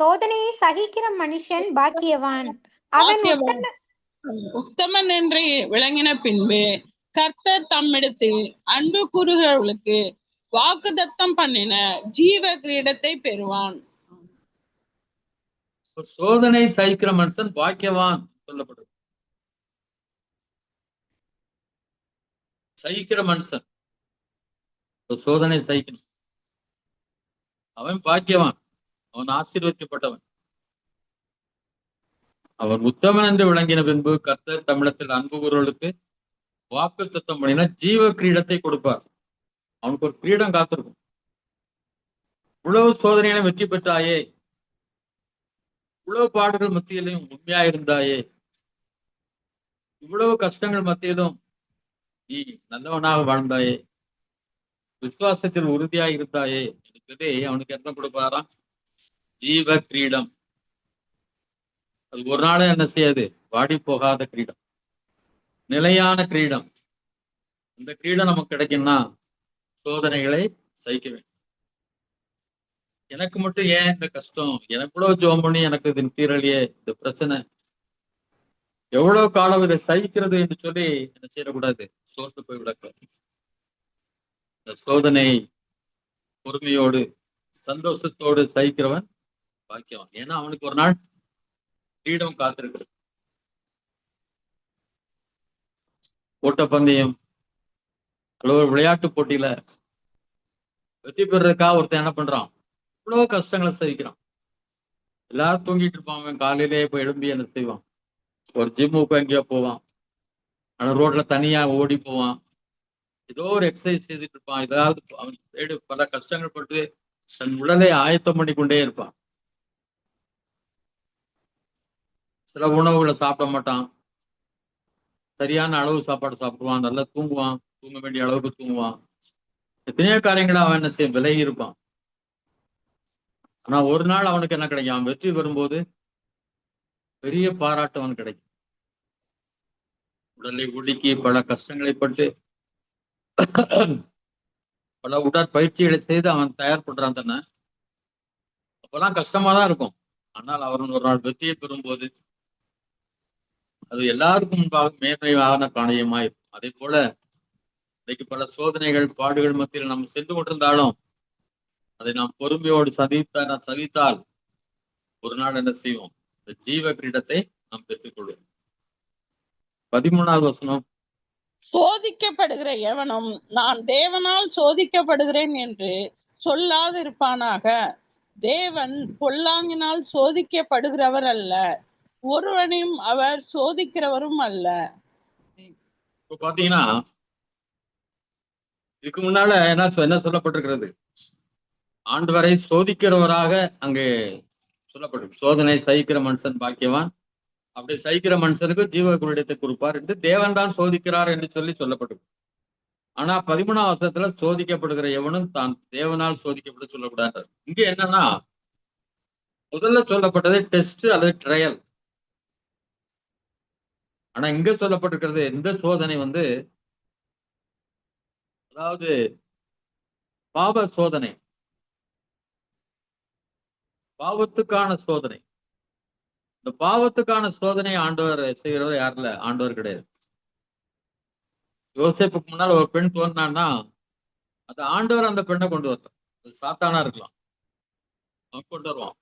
D: சோதனையை சகிக்கிற மனுஷன் பாக்கியவான், அவன்
E: உத்தமன் என்று விளங்கின பின்பு கர்த்தர் தம்மிடத்தில் அன்பு கூறுகிறவர்களுக்கு வாக்குத்தத்தம் பண்ணின ஜீவ கிரீடத்தை பெறுவான்.
A: சோதனை சகிக்கிற மனுஷன் பாக்கியவான் சொல்லப்படுது. சகிக்கிற மனுஷன் சோதனை சகிக்கணும், அவன் பாக்கியவான், அவன் ஆசீர்வதிக்கப்பட்டவன். அவன் உத்தமன் என்று விளங்கின பின்பு கர்த்தர் தமிழத்தில் அன்பு கூறுவர்களுக்கு வாக்குத்தத்தம் பண்ணினா ஜீவ கிரீடத்தை கொடுப்பார். அவனுக்கு ஒரு கிரீடம் காத்திருக்கும். இவ்வளவு சோதனைகளை வெற்றி பெற்றாயே, இவ்வளவு பாடுகள் மத்தியிலும் உண்மையா இருந்தாயே, இவ்வளவு கஷ்டங்கள் மத்தியிலும் நீ நல்லவனாக வாழ்ந்தாயே, விசுவாசத்தில் உறுதியாக இருந்தாயே என்று சொல்லி அவனுக்கு என்ன கொடுப்பாராம்? ஜீவ கிரீடம். அது ஒரு நாளும் என்ன செய்யாது? வாடி போகாத கிரீடம், நிலையான கிரீடம். இந்த கிரீடம் நமக்கு கிடைக்கும்னா சோதனைகளை சகிக்க வேண்டும். எனக்கு மட்டும் ஏன் இந்த கஷ்டம்? எனக்குள்ளோ ஜோம் பண்ணி எனக்கு இது தீரலையே, இந்த பிரச்சனை எவ்வளவு காலம் இதை சகிக்கிறது என்று சொல்லி என்ன செய்யக்கூடாது? சோர்ந்து போய் விடக்கூடாது. இந்த சோதனை பொறுமையோடு சந்தோஷத்தோடு சகிக்கிறவன் பாக்கியவான். ஏன்னா அவனுக்கு ஒரு நாள் கிரீடம் காத்திருக்கு. ஓட்டப்பந்தயம் அல்லது ஒரு விளையாட்டு போட்டியில வெற்றி பெறதுக்காக ஒருத்தன் என்ன பண்றான், இவ்வளவு கஷ்டங்களை சகிக்கிறான். எல்லாரும் தூங்கிட்டு இருப்பாங்க, காலையிலேயே போய் எழும்பி என்ன செய்வான், ஒரு ஜிம்முக்கு எங்கேயோ போவான், ஆனா ரோட்ல தனியா ஓடி போவான், ஏதோ ஒரு எக்ஸசைஸ் செய்துட்டு இருப்பான். ஏதாவது அவன் பல கஷ்டங்கள் பட்டு தன் உடலை ஆயத்தம் பண்ணி கொண்டே இருப்பான். சில உணவுகளை சாப்பிட மாட்டான், சரியான அளவு சாப்பாடு சாப்பிடுவான், நல்லா தூங்குவான், தூங்க வேண்டிய அளவுக்கு தூங்குவான். எத்தனையோ காரியங்களை அவன் என்ன செய்ய விலகி இருப்பான். ஆனா ஒரு நாள் அவனுக்கு என்ன கிடைக்கும், அவன் வெற்றி பெறும்போது பெரிய பாராட்டு அவன் கிடைக்கும். உடலை ஒடுக்கி பல கஷ்டங்களை பட்டு பல உடற்பயிற்சிகளை செய்து அவன் தயார் பண்றான் தானே. அப்பெல்லாம் கஷ்டமா தான் இருக்கும். ஆனால் அவன் ஒரு நாள் வெற்றியை பெறும்போது அது எல்லாருக்கும் முன்பாக மேன்மையான காரியமா இருக்கும். அதே போல இன்னைக்கு பல சோதனைகள் பாடுகள் மத்தியில் நம்ம சென்று கொண்டிருந்தாலும் அதை நாம் பொறுமையோடு சகித்தால் ஒரு நாள் என்ன செய்வோம், இந்த ஜீவ கிரீடத்தை நாம் பெற்றுக்கொள்வோம். 13வது வசனம்.
E: சோதிக்கப்படுகிற எவனும் நான் தேவனால் சோதிக்கப்படுகிறேன் என்று சொல்லாதிருப்பானாக. தேவன் பொல்லாங்கினால் சோதிக்கப்படுகிறவர் அல்ல, ஒருவனையும் அவர் சோதிக்கிறவரும் அல்ல.
A: இப்ப பாத்தீங்கன்னா இதுக்கு முன்னால என்ன சொல்லப்பட்டிருக்கிறது, ஆண்டவரை சோதிக்கிறவராக அங்கே சொல்லப்பட்டிருக்கு. சோதனை சகிக்கிற மனுஷன் பாக்கியவான், அப்படி சகிக்கிற மனுஷனுக்கு ஜீவ கிரீடத்தை கொடுப்பார் என்று தேவன் தான் சோதிக்கிறார் என்று சொல்லப்பட்டிருக்கு. ஆனா 13ஆம் வசனத்துல சோதிக்கப்படுகிற எவனும் தான் தேவனால் சோதிக்கப்பட சொல்லக்கூடாது. இங்க என்னன்னா முதல்ல சொல்லப்பட்டது டெஸ்ட் அல்லது ட்ரையல். ஆனா இங்க சொல்லப்பட்டிருக்கிறது இந்த சோதனை அதாவது பாவ சோதனை, பாவத்துக்கான சோதனை. இந்த பாவத்துக்கான சோதனை ஆண்டவர் செய்கிறவர் யாருல, ஆண்டவர் கிடையாது. யோசேப்புக்கு முன்னால் ஒரு பெண் தோன்றான்னா அது ஆண்டவர் அந்த பெண்ணை கொண்டு வரலாம். அது சாத்தானா இருக்கலாம், அவன் கொண்டு வருவான்.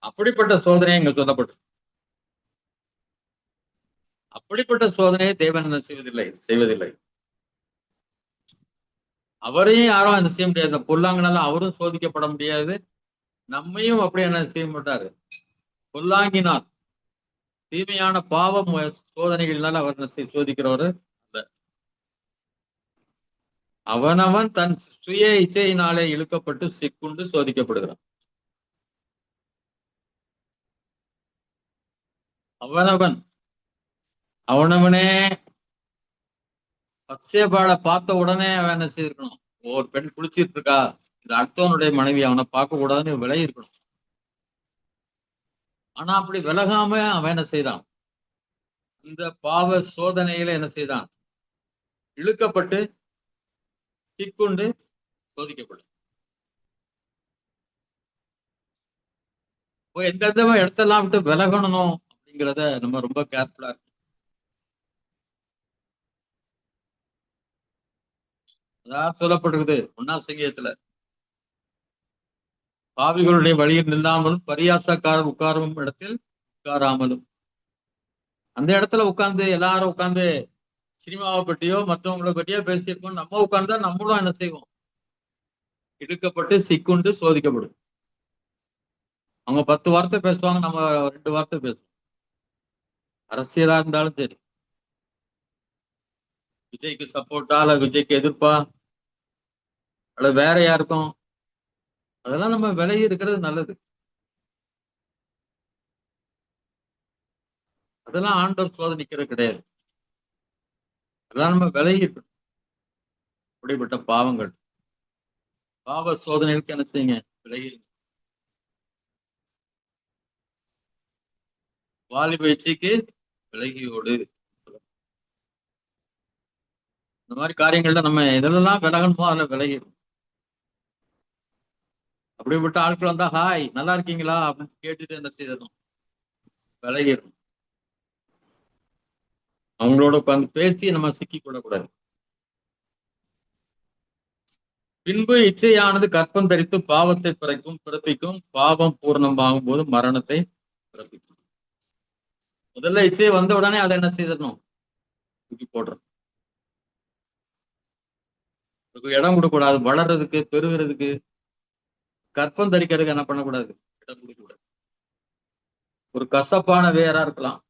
A: அப்படிப்பட்ட சோதனையை இங்க சொல்லப்பட்டு, அப்படிப்பட்ட சோதனையை தேவன் என்ன செய்வதில்லை. அவரையும் யாரும் என்ன செய்ய முடியாது, பொல்லாங்கினால அவரும் சோதிக்கப்பட முடியாது, நம்மையும் அப்படி என்ன செய்ய மாட்டாரு. பொல்லாங்கினால் தீமையான பாவம் சோதனைகள்னால அவர் என்ன சோதிக்கிறவரு அல்ல. அவனவன் தன் சுய இச்சையினாலே இழுக்கப்பட்டு சிக்குண்டு சோதிக்கப்படுகிறான். அவனவனே பக்ஷேபாளை பார்த்த உடனே அவன் என்ன செய்திருக்கணும், ஒரு பெண் குளிச்சிட்டு இருக்கா, இது அடுத்தவனுடைய மனைவி, அவனை பார்க்க கூடாதுன்னு விலகி இருக்கணும். ஆனா அப்படி விலகாம அவன் என்ன செய்தான், இந்த பாவ சோதனையில என்ன செய்தான், இழுக்கப்பட்டு சிக்குண்டு சோதிக்கப்படும். எந்த இடத்தெல்லாம் விட்டு விலகணும் அப்படிங்கிறத நம்ம ரொம்ப கேர்ஃபுல்லா இருக்கணும். அதான் சொல்லப்பட்டிருக்குது 1ஆம் சங்கீதத்துல, பாவிகளுடைய வழியில் நில்லாமலும் பரியாசக்காரர் உட்காரும் இடத்தில் உட்காராமலும். அந்த இடத்துல உட்கார்ந்து எல்லாரும் உட்கார்ந்து சினிமாவை பற்றியோ மற்றவங்களை பற்றியோ பேசியிருக்கோம், நம்ம உட்கார்ந்தா நம்மளும் என்ன செய்வோம், இழுக்கப்பட்டு சிக்குண்டு சோதிக்கப்படும். அவங்க 10 வார்த்தை பேசுவாங்க, நம்ம 2 வார்த்தை பேசுவோம். அரசியலா இருந்தாலும் சரி, விஜய்க்கு சப்போர்ட்டா இல்ல விஜய்க்கு எதிர்ப்பா அல்லது வேற யாருக்கும், அதெல்லாம் நம்ம விலகி இருக்கிறது நல்லது. அதெல்லாம் ஆண்டவர் சோதனைக்கிறது கிடையாது. அதெல்லாம் நம்ம விலகி இருக்கணும். அப்படிப்பட்ட பாவங்கள், பாவ சோதனைகளுக்கு என்ன செய்யுங்க, விலகி. வாலிப இச்சைக்கு விலகியோடு. இந்த மாதிரி காரியங்கள்ல நம்ம எதெல்லாம் விலகணுமோ அதில் விலகிடும். அப்படிப்பட்ட ஆட்கள் வந்தா ஹாய் நல்லா இருக்கீங்களா அப்படின்னு கேட்டுட்டு என்ன செய்யணும், விலகிடும். அவங்களோட உட்காந்து பேசி நம்ம சிக்கி கொள்ளக்கூடாது. பின்பு இச்சையானது கற்பம் தரித்து பாவத்தை பிறப்பிக்கும். பாவம் பூர்ணமாகும் போது மரணத்தை பிறப்பிக்கும். முதல்ல இச்சை வந்த உடனே அதை என்ன செய்திடணும்? தூக்கி போடுறோம். இடம் கொடுக்கக்கூடாது. வளர்றதுக்கு, பெருகிறதுக்கு, கற்பம் தரிக்கிறதுக்கு என்ன பண்ணக்கூடாது? இடம் கொடுக்கக்கூடாது. ஒரு கசப்பான வேரா இருக்கலாம்,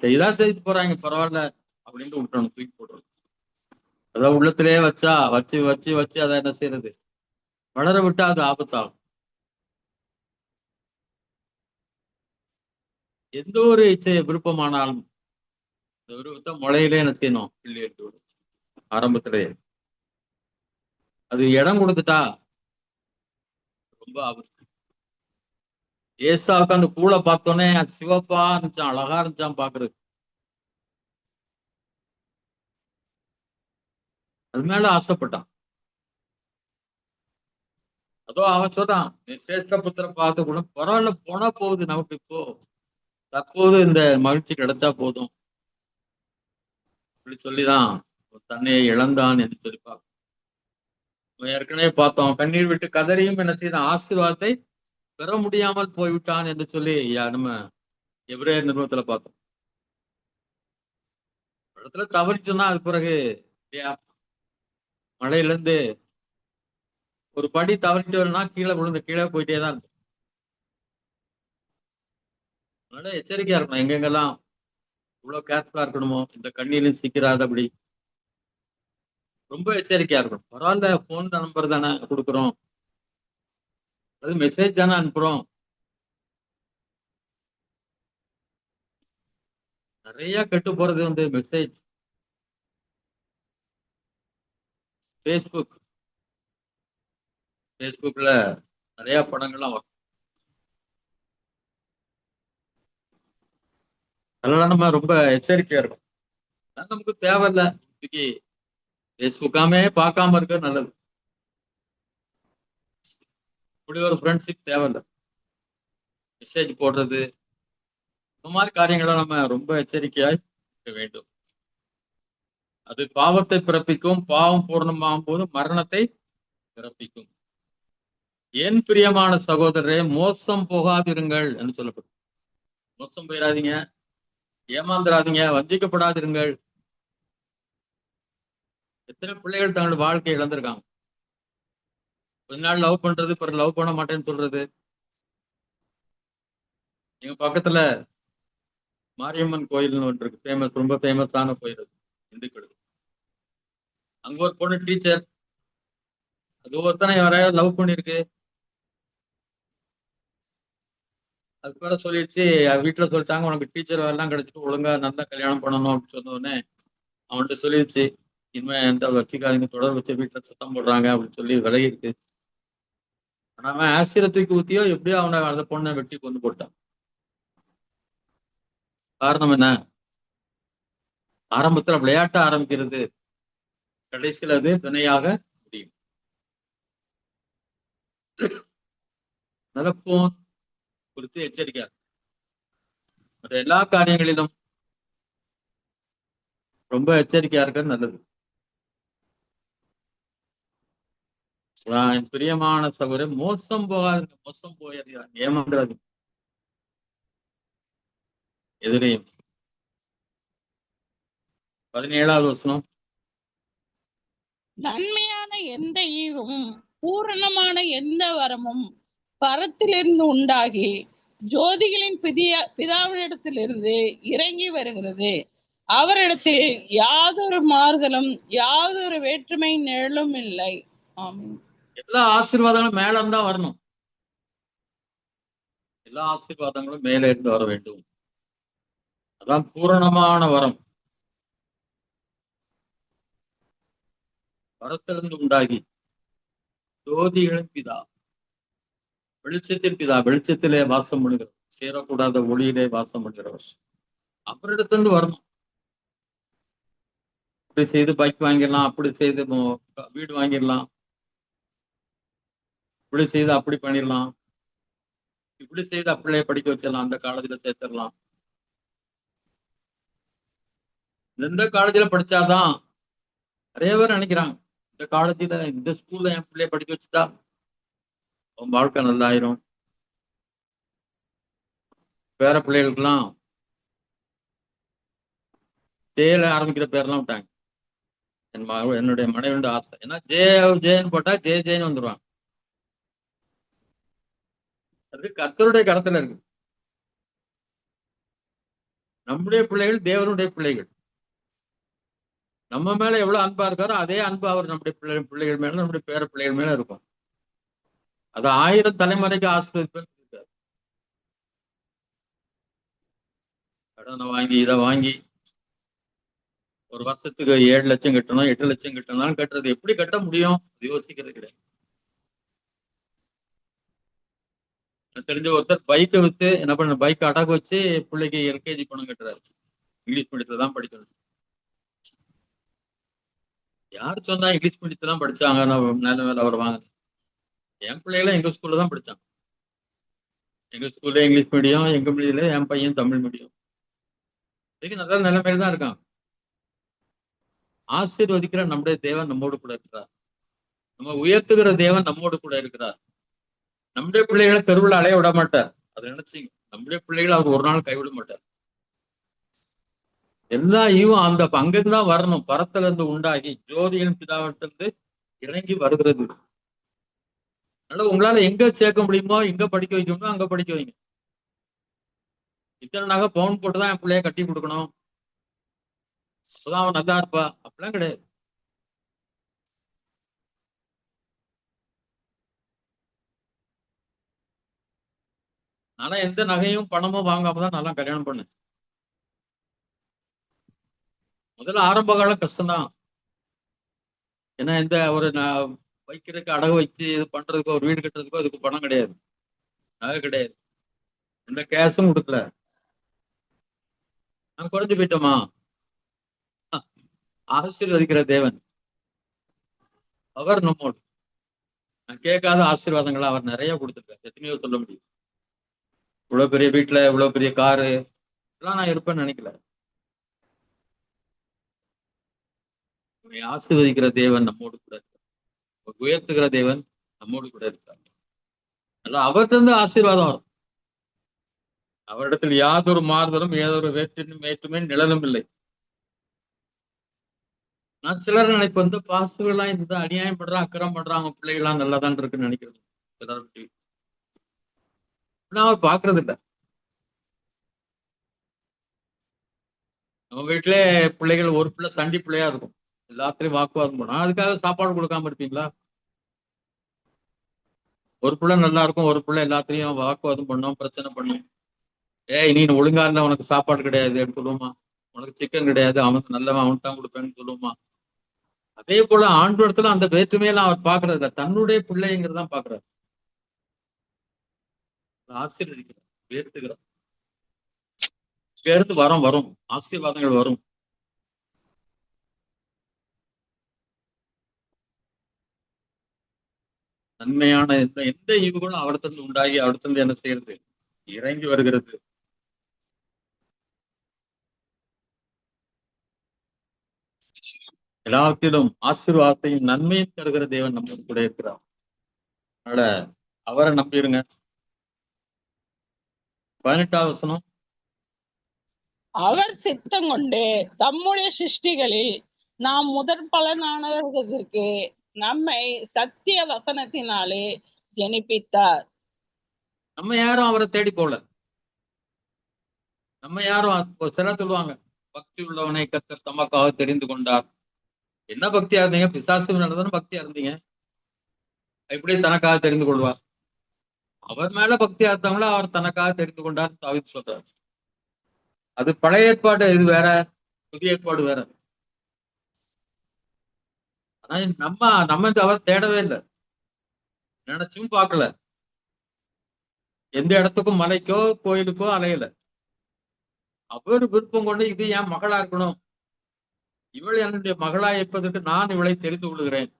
A: செய்தான் செய்து போறாங்க, பரவாயில்ல அப்படின்ட்டு விட்டுறணும், தூக்கி போடுறோம். அதாவது உள்ளத்திலே வச்சு வச்சு வச்சு அதை என்ன செய்யறது? வளர விட்டா அது ஆபத்தாகும். எந்த ஒரு இச்சை விருப்பமானாலும் இந்த விருப்பத்தை முளையிலே என்ன செய்யணும்? பிள்ளை எடுத்து விடும். ஆரம்பத்திலேயே அது இடம் கொடுத்துட்டா ரொம்ப ஆபத்து. ஏசாவுக்கு அந்த கூளை பார்த்தோன்னே அது சிவப்பா இருந்துச்சான், அழகா இருந்துச்சான் பாக்குறது. அது மேல ஆசைப்பட்டான். அதோ அவன் சொல்றான், சேஷ்ட புத்திர பார்த்து கூட பரவாயில்ல, போனா போகுது, நமக்கு இப்போ தற்போது இந்த மகிழ்ச்சி கிடைச்சா போதும் அப்படி சொல்லிதான் தன்னை இழந்தான் என்று சொல்லி பார்ப்போம். ஏற்கனவே பார்த்தோம், கண்ணீர் விட்டு கதறியும் என்ன செய்தான்? ஆசீர்வாதத்தை பெற முடியாமல் போய்விட்டான் என்று சொல்லி நம்ம எபிரேயர் நிறுவனத்துல பார்த்தோம். இடத்துல தவறிட்டோம்னா அது பிறகு மழையில இருந்து ஒரு படி தவறிட்டு வரணும்னா கீழே போயிட்டே தான் இருக்கும். அதனால எச்சரிக்கையா இருக்கணும். எங்கெங்கெல்லாம் இவ்வளவு கேர்ஃபுல்லா இருக்கணுமோ, இந்த கண்ணீரும் சிக்கிறாதபடி ரொம்ப எச்சரிக்கையா இருக்கணும். பரவாயில்ல, போன் நம்பர் தானே கொடுக்குறோம், அது மெசேஜ் தானே அனுப்புறோம். நிறைய கெட்டு போறது வந்து மெசேஜ். ஃபேஸ்புக்ல நிறைய படங்கள்லாம் வரும். அதெல்லாம் நம்ம ரொம்ப எச்சரிக்கையா இருக்கும். நமக்கு தேவையில்லை, இன்னைக்கு ஃபேஸ்புக்காமே பார்க்காம இருக்க நல்லது. இப்படி ஒரு ஃப்ரெண்ட்ஷிப் தேவையில்லை. மெசேஜ் போடுறது, இந்த மாதிரி காரியங்களை நம்ம ரொம்ப எச்சரிக்கையாய் இருக்க வேண்டும். அது பாவத்தை பிறப்பிக்கும். பாவம் பூர்ணமாகும் போது மரணத்தை பிறப்பிக்கும். என் பிரியமான சகோதரரே, மோசம் போகாதிருங்கள் என்று சொல்லப்படும். மோசம் போயிடாதீங்க, ஏமாந்துடாதீங்க, வஞ்சிக்கப்படாதிருங்கள். எத்தனை பிள்ளைகள் தங்களோட வாழ்க்கையை இழந்திருக்காங்க. கொஞ்ச நாள் லவ் பண்றது, பிறகு லவ் பண்ண மாட்டேன்னு சொல்றது. எங்க பக்கத்துல மாரியம்மன் கோயில்னு ஒன்று இருக்கு, ரொம்ப ஃபேமஸான கோயில், இந்துக்கள். அங்க ஒரு பொண்ணு டீச்சர், அது ஒருத்தனை யாரையாவது லவ் பண்ணிருக்கு. அது பேர சொல்லிடுச்சு, வீட்டுல சொல்லிட்டாங்க, உனக்கு டீச்சர் எல்லாம் கிடைச்சிட்டு ஒழுங்கா நல்லா கல்யாணம் பண்ணணும் அப்படின்னு சொன்ன உடனே அவன்கிட்ட சொல்லிடுச்சு, இனிமே எந்த வச்சுக்காதீங்க, தொடர் வச்சு வீட்டுல சத்தம் போடுறாங்க அப்படின்னு சொல்லி விலகி இருக்கு. ஆனா அவன் ஆசிரியத்துக்கு ஊத்தியோ எப்படியோ அவனை அந்த பொண்ணை வெட்டி கொண்டு போட்டான். காரணம் என்ன? ஆரம்பத்துல விளையாட்ட ஆரம்பிக்கிறது, கடைசியில் அது வினையாக முடியும். நடப்போம் குறித்து எச்சரிக்கையா மற்ற எல்லா காரியங்களிலும் ரொம்ப எச்சரிக்கையா இருக்கிறது நல்லது. என் பிரியமான சகோதரர், மோசம் போகாதுங்க, மோசம் போயிடுறாங்க, ஏமாந்துடாது எதிரையும். 17வது வசனம்,
E: நன்மையான எந்த ஈவும் பூரணமான எந்த வரமும் பரத்திலிருந்து உண்டாகி ஜோதிகளின் பிதாவினிடத்திலிருந்து இறங்கி வருகிறது. அவரிடத்தில் யாதொரு மாறுதலும் யாதொரு வேற்றுமை நிழலும் இல்லை. ஆமென்.
A: எல்லா ஆசீர்வாதங்களும் மேல இருந்தா வரணும். எல்லா ஆசீர்வாதங்களும் மேலே இருந்து வர வேண்டும். அதான் பூரணமான வரம். வரத்திலிருந்து உண்டாகி ஜோதிகளின் பிதா, வெளிச்சத்தின் பிதா, வெளிச்சத்திலே வாசம் பண்ணுகிறவர், சேரக்கூடாத ஒளியிலே வாசம் பண்ணுகிறவர், அவரிடத்திலிருந்து வரணும். இப்படி செய்து பைக் வாங்கிடலாம், அப்படி செய்து வீடு வாங்கிடலாம், இப்படி செய்து அப்படி பண்ணிடலாம், இப்படி செய்து அப்படியே படிக்க வச்சிடலாம், அந்த காலேஜ்ல சேர்த்துடலாம், எந்த காலேஜ்ல படிச்சாதான் நிறைய பேர் நினைக்கிறாங்க இந்த காலேஜ்ல இந்த ஸ்கூல்ல என் பிள்ளைய படிக்க வச்சுட்டா அவன் வாழ்க்கை நல்லாயிரும். பேர பிள்ளைகளுக்கெல்லாம் ஜேல ஆரம்பிக்கிற பேர்லாம் விட்டாங்க. என்னுடைய மனைவியோட ஆசை. ஏன்னா ஜேன்னு போட்டா ஜேன்னு வந்துருவாங்க. அது கர்த்தருடைய கடத்துல இருக்கு. நம்முடைய பிள்ளைகள் தேவனுடைய பிள்ளைகள். நம்ம மேல எவ்வளவு அன்பா இருக்காரோ அதே அன்பு அவர் நம்முடைய பிள்ளைகள் மேல, நம்முடைய பேர பிள்ளைகள் மேல இருக்கும். அது 1000 தலைமுறைக்கு ஆசீர்வதிப்பேன். கடனை வாங்கி இதை வாங்கி ஒரு வருஷத்துக்கு 7 லட்சம் கட்டணும், 8 லட்சம் கட்டணும் கட்டுறது எப்படி கட்ட முடியும்? யோசிக்கிறது கிடையாது. தெரிஞ்ச ஒருத்தர் பைக்கை வித்து என்ன பண்ண, பைக் அடகு வச்சு பிள்ளைக்கு எல்கேஜி பணம் கட்டுறாரு. இங்கிலீஷ் மீடியத்துல தான் படிக்கணும். யார் சொன்னா இங்கிலீஷ் மீடியத்துல தான் படிச்சாங்க நல்ல வேலை அவர் வாங்க? என் பிள்ளைகளும் எங்க ஸ்கூல்ல தான் படிச்சாங்க. எங்க ஸ்கூல்ல இங்கிலீஷ் மீடியம், எங்க மீடியில என் பையன் தமிழ் மீடியம். நல்ல நிலைமையில தான் இருக்கான். ஆசீர்வதிக்கிற நம்முடைய தேவன் நம்மோடு கூட இருக்கிறார். நம்ம உயர்த்துகிற தேவன் நம்மோடு கூட இருக்கிறார். நம்முடைய பிள்ளைகளை தெருவில் அலைய விட மாட்டார். அதை நினைச்சீங்க, நம்முடைய பிள்ளைகளை அவர் ஒரு நாள் கைவிட மாட்டார். எல்லா ஈவும் அந்த அங்கிருந்து தான் வரணும். பரத்துல இருந்து உண்டாகி ஜோதியின் பிதாவிலிருந்து இறங்கி வருகிறது. அதனால உங்களால எங்க சேர்க்க முடியுமோ, எங்க படிக்க வைக்க முடியுமோ அங்க படிக்க வைங்க. இத்தனை நகை பவுன் போட்டுதான் என் பிள்ளைய கட்டி கொடுக்கணும், அப்பதான் அவன் நல்லா இருப்பா, அப்படிலாம் கிடையாது. ஆனா எந்த நகையும் பணமும் வாங்காம தான் நல்லா கல்யாணம் பண்ணு. முதல்ல ஆரம்ப காலம் கஷ்டம்தான். ஏன்னா இந்த ஒரு வைக்கிறதுக்கு அடகு வச்சு இது பண்றதுக்கோ ஒரு வீடு கட்டுறதுக்கோ அதுக்கு பணம் கிடையாது, நகை கிடையாது, எந்த கேஷும் கொடுக்கல. நான் குறைஞ்சு போயிட்டோமா? ஆசீர்வதிக்கிற தேவன் அவர் நம்மோடு. நான் கேட்காத ஆசீர்வாதங்களை அவர் நிறைய கொடுத்துருக்காரு. எத்தனையோ சொல்ல முடியும். இவ்வளவு பெரிய வீட்டுல, இவ்வளவு பெரிய காரு எல்லாம் நான் இருப்பேன்னு நினைக்கல. ஆசீர்வதிக்கிற தேவன் நம்மோடு கூட இருக்கார். உயர்த்துகிற தேவன் நம்மோடு கூட இருக்கார். அதனால அவர்கிட்ட இருந்து ஆசீர்வாதம் வரும். அவரிடத்தில் யாதொரு மாறுதலும் ஏதொரு வேற்றுமே நிழலும் இல்லை. நான் சிலர் நினைப்பேன், இந்த பாசுகள்லாம் இந்த அநியாயம் பண்றான், அக்கறம் பண்றாங்க, பிள்ளைகள்லாம் நல்லாதான் இருக்குன்னு நினைக்கிறது சிலர். அவர் பாக்குறது இல்லை. நம்ம வீட்டுல பிள்ளைகள் ஒரு பிள்ளை சண்டி பிள்ளையா இருக்கும், எல்லாத்துலயும் வாக்குவாதம் பண்ணும். அதுக்காக சாப்பாடு கொடுக்காம இருப்பீங்களா? ஒரு பிள்ளை நல்லா இருக்கும், ஒரு பிள்ளை எல்லாத்துலயும் வாக்குவாதம் பண்ணும், பிரச்சனை பண்ணும். நீ ஒழுங்கா இருந்தா உனக்கு சாப்பாடு கிடையாது சொல்லுவோமா? உனக்கு சிக்கன் கிடையாது, அவனுக்கு நல்லவன் அவனுக்கு தான் கொடுப்பேன்னு சொல்லுவோமா? அதே போல ஆண்டவரத்துல அந்த வேற்றுமையெல்லாம் அவர் பாக்குறது இல்லை, தன்னுடைய பிள்ளைங்கிறதான் பாக்குறாரு. ஆசீர்வதிக்கிறார், உயர்த்துகிறார். இருந்து வரும் ஆசீர்வாதங்கள் வரும். நன்மையான எந்த ஈவுகளும் அவர்த்திலிருந்து உண்டாகி அவர்த்திலிருந்து என்ன செய்யறது? இறங்கி வருகிறது. எல்லாத்திலும் ஆசீர்வாதத்தையும் நன்மையும் தருகிற தேவன் நம்ம கூட இருக்கிறார். அதனால அவரை நம்பிருங்க. 18வது வசனம்.
E: அவர் சித்தம் கொண்டு தம்முடைய சிருஷ்டிகளில் நாம் முதற் பலனானவர்களுக்கு நம்மை சத்திய வசனத்தினாலே ஜெனிப்பித்தார்.
A: நம்ம யாரும் அவரை தேடி போல. நம்ம யாரும் சில சொல்லுவாங்க, பக்தி உள்ளவனை கர்த்தர் தமக்காக தெரிந்து கொண்டார். என்ன பக்தியா இருந்தீங்க? பிசாசு நடந்தாலும் பக்தியா இருந்தீங்க, எப்படி தனக்காக தெரிந்து கொள்வார்? அவர் மேல பக்தியா இருந்தவங்கள அவர் தனக்காக தெரிந்து கொண்டார் தாவீது சொல்றார். அது பழைய ஏற்பாடு, இது வேற, புதிய ஏற்பாடு வேற. ஆனா நம்ம அவர் தேடவே இல்லை, நினைச்சும் பார்க்கல. எந்த இடத்துக்கும் மலைக்கோ கோயிலுக்கோ அலையல. அவர் விருப்பம் கொண்டு இது என் மகளா இருக்கணும், இவள் என்னுடைய மகளா இருப்பதற்கு நான் இவளை தெரிந்து கொள்கிறேன்.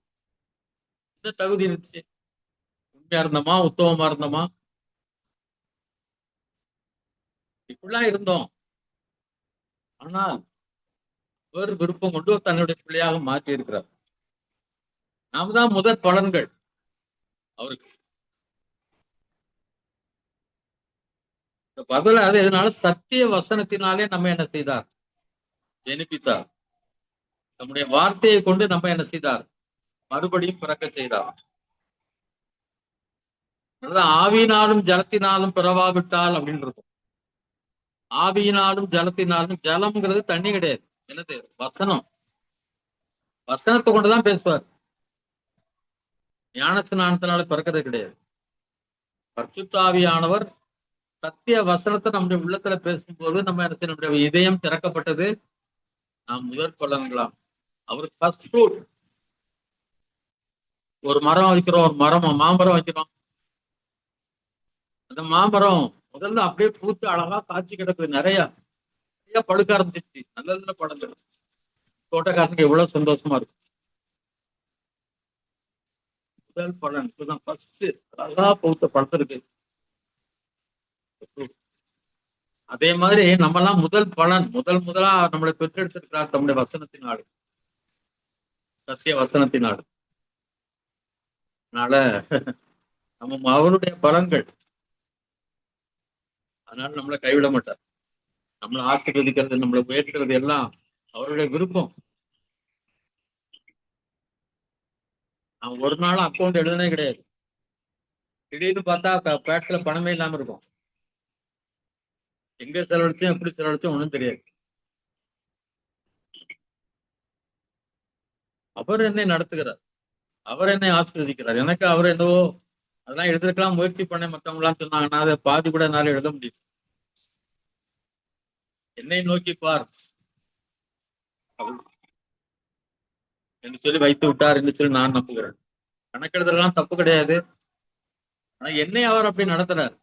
A: என்ன தகுதி இருந்துச்சு? உண்மையா இருந்தோமா? உத்தமமா இருந்தோமா? இப்படிலாம் இருந்தோம். ஆனால் அவர் விருப்பம் கொண்டு தன்னுடைய பிள்ளையாக மாற்றி இருக்கிறார். நாம தான் முதற் பலன்கள் அவருக்கு. பதில அது இதனால சத்திய வசனத்தினாலே நம்ம என்ன செய்தார்? ஜெனிப்பித்தார். நம்முடைய வார்த்தையை கொண்டு நம்ம என்ன செய்தார்? மறுபடியும் பிறக்க செய்தார். ஆவியினாலும் ஜலத்தினாலும் பிறவாவிட்டால் அப்படின்னு இருக்கும். ஆவியினாலும் ஜலத்தினாலும், ஜலம்ங்கிறது தண்ணி கிடையாது, என்னது? வசனம். வசனத்தை கொண்டுதான் பேசுவார். ஞான ஸ்நானத்தினால பிறக்கிறது கிடையாது. பரிசுத்த ஆவியானவர் சத்திய வசனத்தை நம்முடைய உள்ளத்துல பேசும்போது நம்ம என்ன செய்ய, நம்முடைய இதயம் திறக்கப்பட்டது. நாம் முதற் பலன்களாம். அவருக்கு ஃபர்ஸ்ட் ஃப்ரூட். ஒரு மரம் வைக்கிறோம், ஒரு மாமரம் வைக்கிறோம். அந்த மாமரம் முதல்ல அப்படியே பூத்து அழகா காய்ச்சி கிடக்குது, நிறைய பழுக்க ஆரம்பிச்சிருச்சு. நல்ல பழங்கள். தோட்டக்காரனுக்கு எவ்வளவு சந்தோஷமா இருக்கும். முதல் பலன் இப்பதான் ஃபர்ஸ்ட் அழகா பூத்த பழத்திருக்கு. அதே மாதிரி நம்ம எல்லாம் முதல் பலன், முதலா நம்மளை பெற்றெடுத்திருக்கிறார் நம்முடைய வசனத்தினாடு, சத்திய வசனத்தினாடு. அதனால நம்ம அவருடைய பலன்கள். அதனால நம்மளை கைவிட மாட்டார். நம்மளை ஆசீர்வதிக்கிறது, நம்மளை உயர்த்துறது எல்லாம் அவருடைய விருப்பம். அவன் ஒரு நாளும் அக்கௌண்ட் எழுதுனே கிடையாது. திடீர்னு பார்த்தா பேட்ஸ்ல பணமே இல்லாம இருக்கும். எங்க செலவழிச்சும் எப்படி செலவழிச்சும் ஒண்ணும் தெரியாது. அவர் என்னை நடத்துகிறார், அவர் என்னை ஆசீர்வதிக்கிறார். எனக்கு அவர் என்னவோ அதெல்லாம் எழுதுறதுக்கெல்லாம் முயற்சி பண்ண மற்றவங்க எல்லாம் சொன்னாங்கன்னா அதை பாதி கூட என்னால எழுத முடியும். என்னை நோக்கி பார் என்று சொல்லி வைத்து விட்டார் என்று சொல்லி நான் நம்புகிறேன். கணக்கெழுதலாம் தப்பு கிடையாது. ஆனா என்னை அவர் அப்படி நடத்துறார்.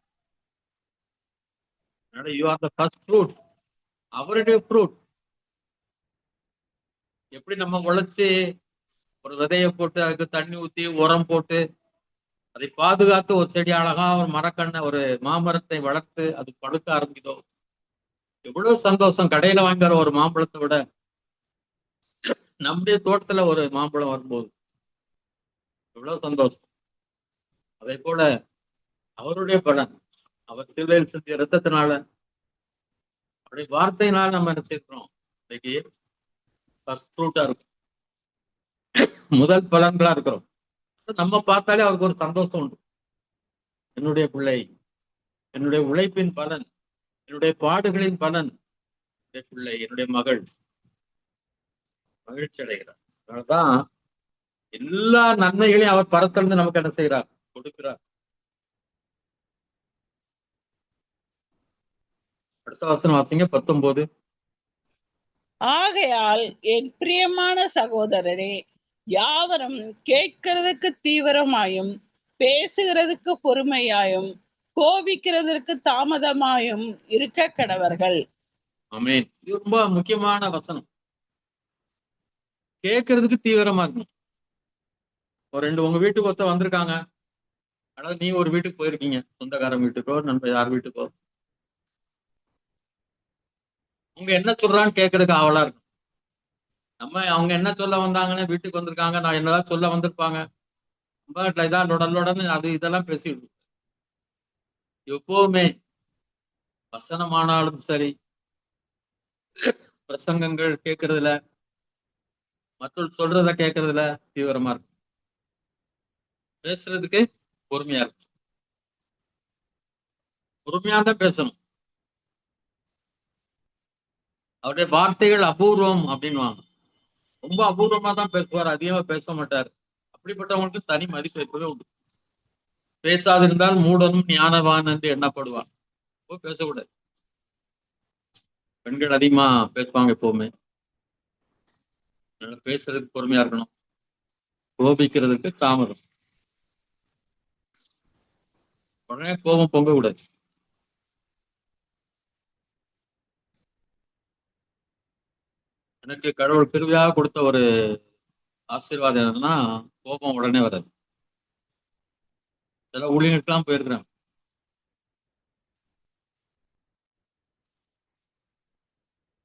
A: You are the first fruit. அவருடைய ஃப்ரூட். எப்படி நம்ம உழைச்சு ஒரு விதையை போட்டு அதுக்கு தண்ணி ஊத்தி உரம் போட்டு அதை பாதுகாத்து ஒரு செடி அழகா ஒரு மரக்கண்ணை, ஒரு மாமரத்தை வளர்த்து அது பழுக்க ஆரம்பிக்குதோ, எவ்வளவு சந்தோஷம். கடையில வாங்குற ஒரு மாம்பழத்தை விட நம்முடைய தோட்டத்துல ஒரு மாம்பழம் வரும்போது எவ்வளவு சந்தோஷம். அதே போல அவருடைய பலன், அவர் சிலுவையில் சிந்திய ரத்தத்தினால, அவருடைய வார்த்தையினால நம்ம என்ன செய்யறோம்? இன்னைக்கு ஃபர்ஸ்ட் ஃப்ரூட்டா இருக்கும், முதல் பலன்களா இருக்கிறோம். நம்ம பார்த்தாலே அவருக்கு ஒரு சந்தோஷம் உண்டு. என்னுடைய பிள்ளை, என்னுடைய உழைப்பின் பலன், என்னுடைய பாடுகளின் பலன், என்னுடைய பிள்ளை, என்னுடைய மகள் மகிழ்ச்சி அடைகிறார். அதனாலதான் எல்லா நன்மைகளையும் அவர் பரத்திலிருந்து நமக்கு என்ன செய்கிறார்? கொடுக்கிறார். அடுத்த வசனம் வாசிங்க, 19.
E: ஆகையால் என் பிரியமான சகோதரரே, யாவரும் கேட்கிறதுக்கு தீவிரமாயும், பேசுகிறதுக்கு பொறுமையாயும், கோபிக்கிறதற்கு தாமதமாயும் இருக்க கடவர்கள்.
A: ஆமென். இது ரொம்ப முக்கியமான வசனம். கேட்கறதுக்கு தீவிரமா இருக்கணும். ஒரு ரெண்டு உங்க வீட்டுக்கு ஒருத்தர் வந்திருக்காங்க, அதாவது நீ ஒரு வீட்டுக்கு போயிருக்கீங்க, சொந்தக்காரன் வீட்டுக்கோ நண்பர் யார் வீட்டுக்கோ. அவங்க என்ன சொல்றான்னு கேட்கறதுக்கு ஆவலா இருக்கும். நம்ம அவங்க என்ன சொல்ல வந்தாங்கன்னு, வீட்டுக்கு வந்திருக்காங்க, நான் என்னதான் சொல்ல வந்திருப்பாங்க, நம்ம இதான் லொடன்னு அது இதெல்லாம் பேசிட்டு எப்பவுமே வசனமானாலும் சரி, பிரசங்கங்கள் கேட்கறதுல, மற்றவர்கள் சொல்றத கேட்கறதுல தீவிரமா இருக்கும். பேசுறதுக்கு பொறுமையா இருக்கும். பொறுமையா தான் பேசணும். அவருடைய வார்த்தைகள் அபூர்வம் அப்படின்வாங்க. ரொம்ப அபூர்வமா தான் பேசுவார், அதிகமா பேச மாட்டார். அப்படிப்பட்டவங்களுக்கு தனி மதிப்பு எப்பவே உண்டு. பேசாதிருந்தால் மூடனும் ஞானவான் என்று எண்ணப்படுவான். பேசக்கூடாது. பெண்கள் அதிகமா பேசுவாங்க எப்பவுமே. பேசுறதுக்கு பொறுமையா இருக்கணும், கோபிக்கிறதுக்கு தாமதம். உடனே கோபம் பொங்க கூடாது. எனக்கு கடவுள் பெருமையாக கொடுத்த ஒரு ஆசீர்வாதம் என்னன்னா, கோபம் உடனே வராது. சில ஊழியர்களுக்கெல்லாம் போயிருக்கிறேன்,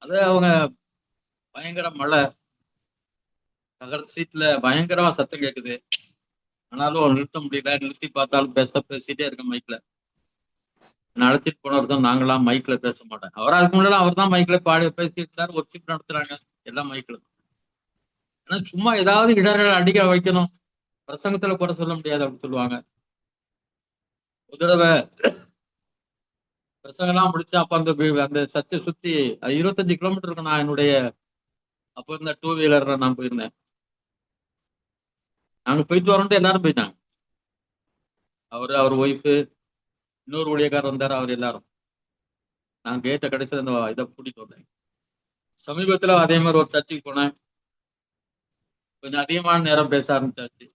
A: அது அவங்க பயங்கர மழை, பக்கத்து சீட்ல பயங்கரமா சத்தம் கேக்குது. ஆனாலும் நிறுத்த முடியல. நிறுத்தி பார்த்தாலும் பேசிட்டே இருக்க மைக்ல. நான் அழைச்சிட்டு போனவர் தான். நாங்களாம் மைக்ல பேச மாட்டேன். அதுக்கு முன்னாடி அவர் தான் மைக்ல பாடி பேசிட்டு இருந்தாரு. ஒரு சீட் நடத்துறாங்க எல்லாம் மைக்ல. ஆனா சும்மா ஏதாவது இடர்கள் அடிக்க வைக்கணும், பிரசங்கத்துல குறை சொல்ல முடியாது அப்படின்னு சொல்லுவாங்க. ஒரு தடவை பிரசங்கெல்லாம் முடிச்சா அப்ப அந்த சத்தி சுத்தி 25 கிலோமீட்டர் இருக்கும். நான் என்னுடைய அப்ப இருந்த 2 வீலர்ல நான் போயிருந்தேன். நாங்க போயிட்டு வரோம்ட்டு எல்லாரும் போயிட்டாங்க. அவர் ஒய்ஃபு, இன்னொரு ஊழியக்காரர் வந்தாரு, அவர் எல்லாரும். நான் கேட்ட கடைசியில் அந்த இதை கூட்டிட்டு வந்தேன். சமீபத்துல அதே மாதிரி ஒரு சர்ச்சுக்கு போனேன். கொஞ்சம் அதிகமான நேரம் பேச ஆரம்பிச்சாச்சு.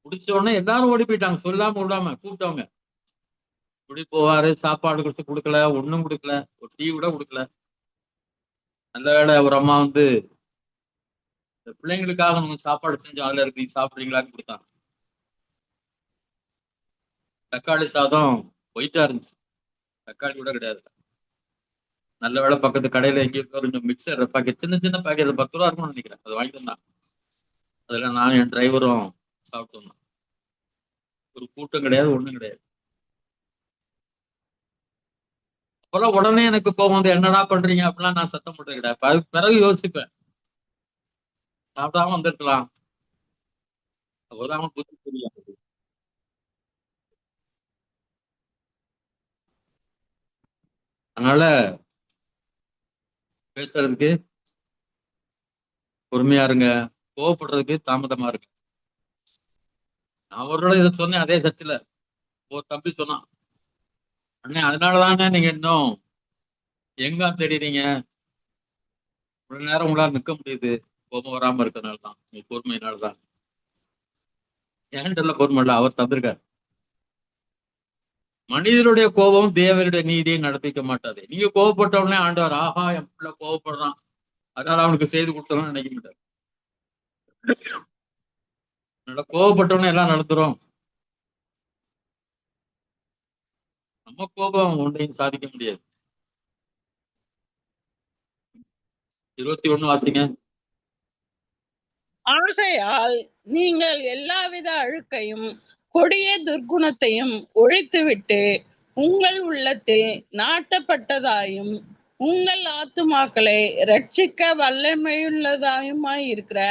A: முடிச்ச உடனே எல்லாரும் ஓடி போயிட்டாங்க. சொல்லாம விடாம கூப்பிட்டவங்க. இப்படி போவாரு, சாப்பாடு கொடுக்கல, ஒண்ணும் கொடுக்கல, ஒரு டீ கூட கொடுக்கல. நல்ல வேளை ஒரு அம்மா வந்து இந்த பிள்ளைங்களுக்காக நம்ம சாப்பாடு செஞ்சோம், அதுல இருக்கு, நீங்க சாப்பிடுறீங்களான்னு கொடுத்தாங்க. தக்காளி சாதம் ஒயிட்டா இருந்துச்சு, தக்காளி கூட கிடையாது. நல்ல வேளை பக்கத்து கடையில எங்கேயோ கொஞ்சம் மிக்சர் பாக்கெட், சின்ன சின்ன பாக்கெட் 10 ரூபா இருக்கும்னு நினைக்கிறேன், அது வாங்கிட்டு வந்தான். அதுல நானும் என் டிரைவரும் சாப்பிட்டு வந்தோம். ஒரு கூட்டம் கிடையாது, ஒண்ணும் கிடையாது. அப்புறம் உடனே எனக்கு கோபம் வந்து, என்னடா பண்றீங்க அப்படிலாம் நான் சத்தம் போட்டு கிடையாது. அதுக்கு பிறகு யோசிப்பேன், சாப்பிடாம வந்திருக்கலாம், அப்போதான் புத்தி புரியும். அதனால பேசுறதுக்கு பொறுமையா இருங்க, கோவப்படுறதுக்கு தாமதமா இருக்கு. நான் அவரோட இதை சொன்னேன் அதே சர்ச்சில். ஒரு தம்பி சொன்னான், அண்ணே அதனாலதானே நீங்க இன்னும் எங்க தெரியுறீங்க, இவ்வளவு நேரம் உங்களால நிக்க முடியுது, கோபம் வராம இருக்கிறதுனால தான், உங்க பொறுமையினால்தான். ஏன்டெல்லாம் பொறுமை இல்லை, அவர் தந்திருக்காரு. மனிதனுடைய கோபம் தேவனுடைய நீதியை நடப்பிக்க மாட்டாது. நீங்க கோவப்பட்ட உடனே ஆண்டவர், ஆஹா என் பிள்ளை கோவப்படுறான், அதனால அவனுக்கு செய்து கொடுத்தோம்னு நினைக்க மாட்டார். கோவப்பட்டவனே எல்லாம் நடத்துறோம். நம்ம கோபம் ஒன்றையும் சாதிக்க முடியாது. 21 வாசிங்க.
E: ஆகையால் நீங்கள் எல்லாவித அழுக்கையும் கொடிய துர்க்குணத்தையும் ஒழித்துவிட்டு உங்கள் உள்ளத்தில் நாட்டப்பட்டதாயும் உங்கள் ஆத்துமாக்களை ரட்சிக்க வல்லமையுள்ளதாயுமாய் இருக்கிற